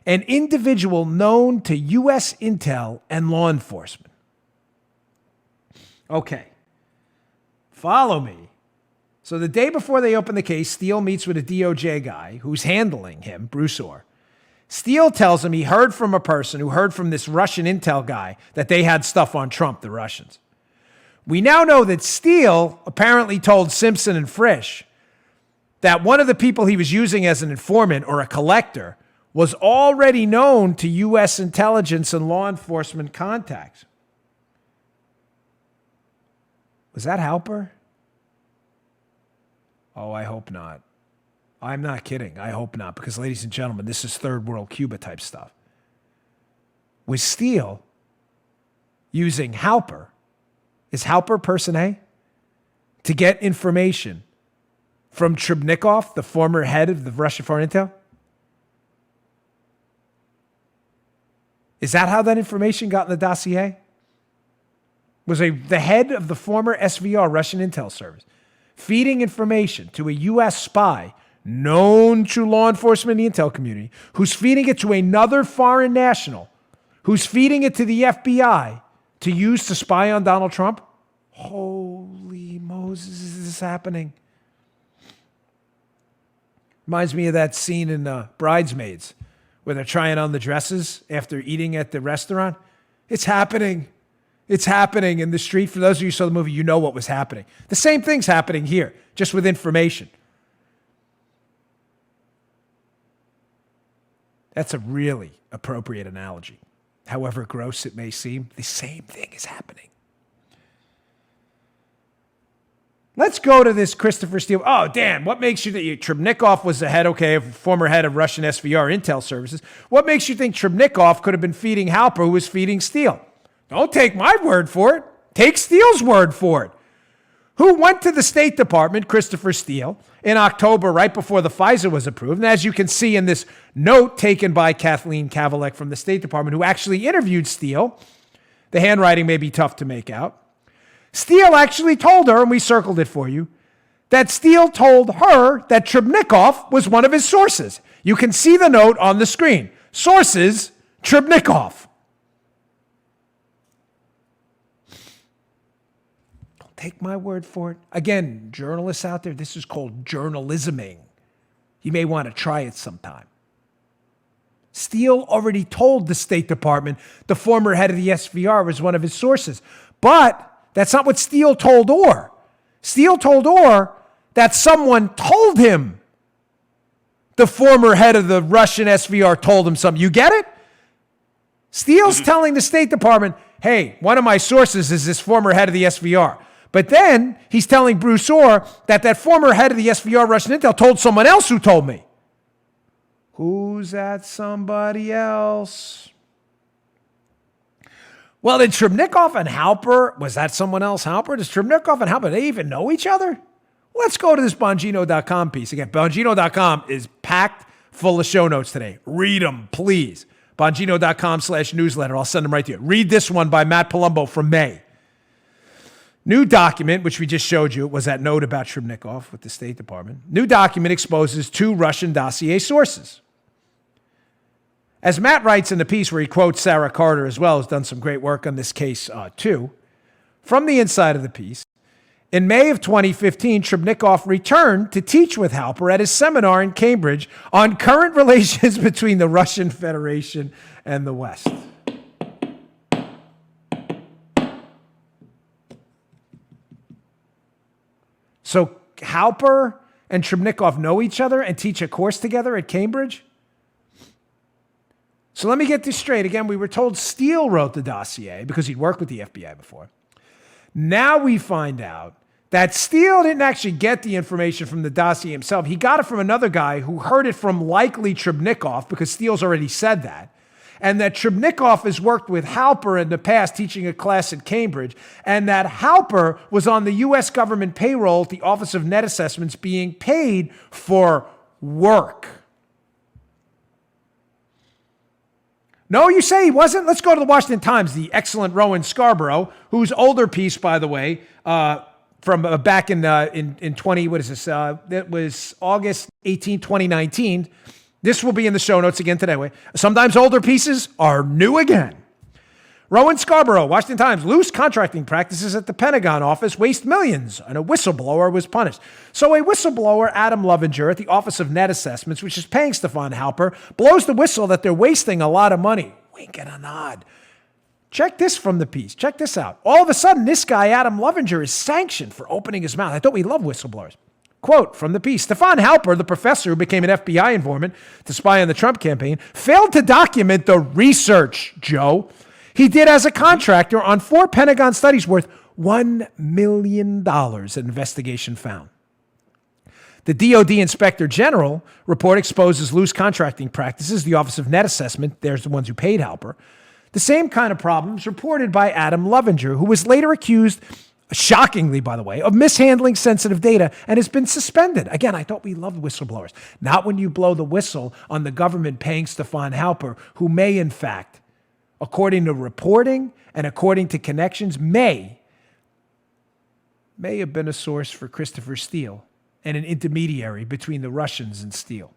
an individual known to U.S. intel and law enforcement. Okay, follow me. So the day before they open the case, Steele meets with a DOJ guy who's handling him, Bruce Orr. Steele tells him he heard from a person who heard from this Russian intel guy that they had stuff on Trump, the Russians. We now know that Steele apparently told Simpson and Frisch that one of the people he was using as an informant or a collector was already known to U.S. intelligence and law enforcement contacts. Was that Halper? Oh, I hope not. I'm not kidding. I hope not, because ladies and gentlemen, this is third world Cuba type stuff. was Steele using Halper, is Halper person A, to get information from Trebnikov, the former head of the Russian Foreign Intel? Is that how that information got in the dossier? Was the head of the former SVR, Russian Intel Service, feeding information to a U.S. spy known to law enforcement and the intel community, who's feeding it to another foreign national, who's feeding it to the FBI to use to spy on Donald Trump? Holy Moses, is this happening? Reminds me of that scene in Bridesmaids where they're trying on the dresses after eating at the restaurant. It's happening. It's happening in the street. For those of you who saw the movie, you know what was happening. The same thing's happening here, just with information. That's a really appropriate analogy. However gross it may seem, the same thing is happening. Let's go to this Christopher Steele. Oh, Dan, what makes you think Trebnikov was the head, former head of Russian SVR Intel Services. What makes you think Trebnikov could have been feeding Halper, who was feeding Steele? Don't take my word for it. Take Steele's word for it. Who went to the State Department, Christopher Steele, in October, right before the FISA was approved. And as you can see in this note taken by Kathleen Kavalek from the State Department, who actually interviewed Steele, the handwriting may be tough to make out. Steele actually told her, and we circled it for you, that Steele told her that Trebnikov was one of his sources. You can see the note on the screen. Sources, Trebnikov. Don't take my word for it. Again, journalists out there, this is called journalisming. You may want to try it sometime. Steele already told the State Department the former head of the SVR was one of his sources. But that's not what Steele told Orr. Steele told Orr that someone told him the former head of the Russian SVR told him something. You get it? Steele's telling the State Department, hey, one of my sources is this former head of the SVR. But then he's telling Bruce Orr that former head of the SVR Russian Intel told someone else who told me. Who's that somebody else? Well, did Trebnikov and Halper, was that someone else, Halper? Does Trebnikov and Halper, they even know each other? Let's go to this Bongino.com piece. Again, Bongino.com is packed full of show notes today. Read them, please. Bongino.com/newsletter. I'll send them right to you. Read this one by Matt Palumbo from May. New document, which we just showed you, was that note about Trebnikov with the State Department. New document exposes 2 Russian dossier sources. As Matt writes in the piece where he quotes Sarah Carter as well, who's done some great work on this case too, from the inside of the piece, in May of 2015, Trebnikov returned to teach with Halper at his seminar in Cambridge on current relations between the Russian Federation and the West. So Halper and Trebnikov know each other and teach a course together at Cambridge? So let me get this straight. Again, we were told Steele wrote the dossier because he'd worked with the FBI before. Now we find out that Steele didn't actually get the information from the dossier himself. He got it from another guy who heard it from likely Trebnikov, because Steele's already said that, and that Trebnikov has worked with Halper in the past teaching a class at Cambridge, and that Halper was on the U.S. government payroll at the Office of Net Assessments being paid for work. No, you say he wasn't? Let's go to the Washington Times, the excellent Rowan Scarborough, whose older piece, by the way, from back in 20, what is this? That was August 18, 2019. This will be in the show notes again today. Sometimes older pieces are new again. Rowan Scarborough, Washington Times, loose contracting practices at the Pentagon office waste millions, and a whistleblower was punished. So a whistleblower, Adam Lovinger, at the Office of Net Assessments, which is paying Stefan Halper, blows the whistle that they're wasting a lot of money. Wink and a nod. Check this from the piece. Check this out. All of a sudden, this guy, Adam Lovinger, is sanctioned for opening his mouth. I thought we love whistleblowers. Quote from the piece, Stefan Halper, the professor who became an FBI informant to spy on the Trump campaign, failed to document the research, Joe, he did as a contractor on 4 Pentagon studies worth $1 million, an investigation found. The DOD Inspector General report exposes loose contracting practices. The Office of Net Assessment, there's the ones who paid Halper, The same kind of problems reported by Adam Lovinger, who was later accused, shockingly, by the way, of mishandling sensitive data and has been suspended. Again, I thought we loved whistleblowers. Not when you blow the whistle on the government paying Stefan Halper, who may, in fact, according to reporting and according to connections, may have been a source for Christopher Steele and an intermediary between the Russians and Steele.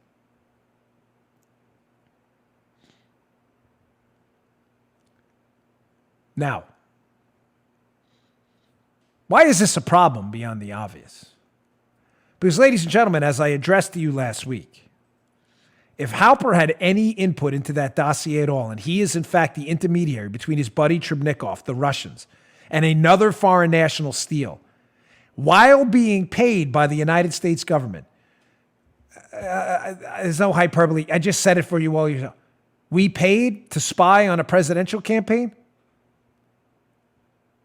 Now, why is this a problem beyond the obvious? Because, ladies and gentlemen, as I addressed to you last week, if Halper had any input into that dossier at all, and he is in fact the intermediary between his buddy Trebnikov, the Russians, and another foreign national, Steele, while being paid by the United States government, there's no hyperbole. I just said it for you all. We paid to spy on a presidential campaign?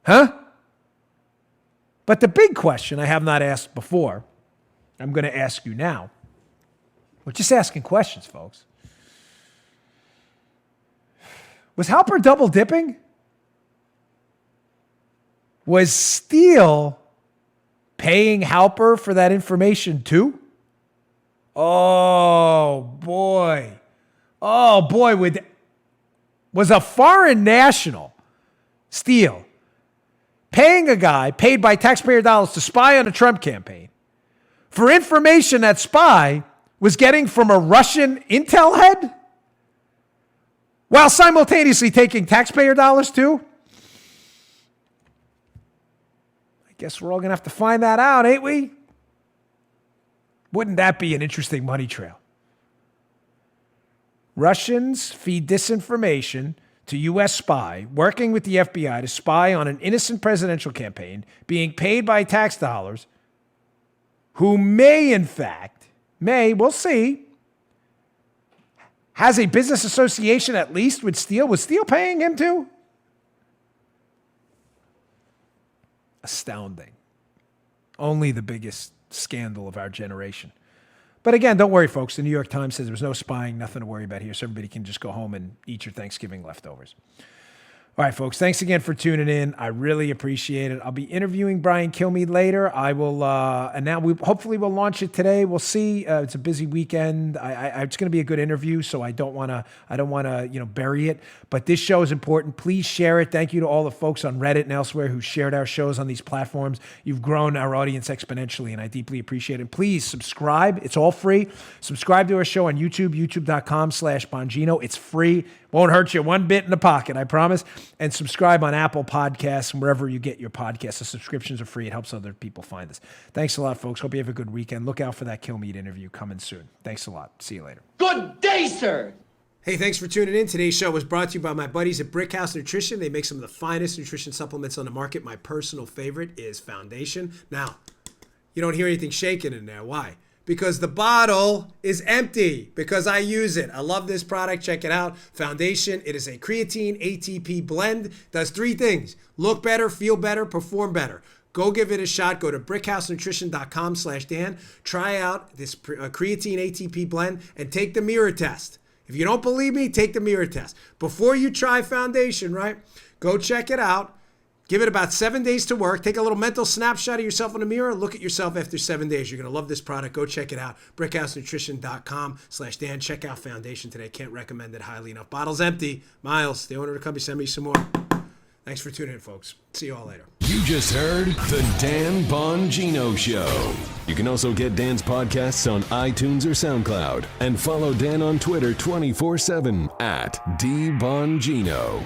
Huh? But the big question I have not asked before, I'm going to ask you now. We're just asking questions, folks. Was Halper double dipping? Was Steele paying Halper for that information too? Oh boy. Was a foreign national, Steele, paying a guy paid by taxpayer dollars to spy on a Trump campaign for information that spy was getting from a Russian intel head while simultaneously taking taxpayer dollars too? I guess we're all going to have to find that out, ain't we? Wouldn't that be an interesting money trail? Russians feed disinformation to U.S. spy working with the FBI to spy on an innocent presidential campaign being paid by tax dollars who may, in fact, we'll see, has a business association at least with Steele. Was Steele paying him too? Astounding. Only the biggest scandal of our generation. But again, don't worry, folks. The New York Times says there was no spying, nothing to worry about here, so everybody can just go home and eat your Thanksgiving leftovers. All right, folks, thanks again for tuning in. I really appreciate it. I'll be interviewing Brian Kilmeade later. I will, and now hopefully we'll launch it today. We'll see. It's a busy weekend. It's going to be a good interview, so I don't want to, bury it. But this show is important. Please share it. Thank you to all the folks on Reddit and elsewhere who shared our shows on these platforms. You've grown our audience exponentially, and I deeply appreciate it. Please subscribe. It's all free. Subscribe to our show on YouTube, youtube.com/Bongino. It's free. Won't hurt you one bit in the pocket, I promise. And subscribe on Apple Podcasts and wherever you get your podcasts. The subscriptions are free. It helps other people find us. Thanks a lot, folks. Hope you have a good weekend. Look out for that Kilmeade interview coming soon. Thanks a lot. See you later. Good day, sir. Hey, thanks for tuning in. Today's show was brought to you by my buddies at Brickhouse Nutrition. They make some of the finest nutrition supplements on the market. My personal favorite is Foundation. Now, you don't hear anything shaking in there. Why? Because the bottle is empty, because I use it. I love this product. Check it out. Foundation. It is a creatine ATP blend. Does three things: look better, feel better, perform better. Go give it a shot. Go to brickhousenutrition.com/Dan. Try out this creatine ATP blend and take the mirror test. If you don't believe me, take the mirror test. Before you try Foundation, right? Go check it out. Give it about 7 days to work. Take a little mental snapshot of yourself in the mirror. Look at yourself after 7 days. You're going to love this product. Go check it out. brickhousenutrition.com/Dan. Check out Foundation today. Can't recommend it highly enough. Bottle's empty. Miles, the owner of the company, send me some more. Thanks for tuning in, folks. See you all later. You just heard The Dan Bongino Show. You can also get Dan's podcasts on iTunes or SoundCloud. And follow Dan on Twitter 24/7 @DBongino.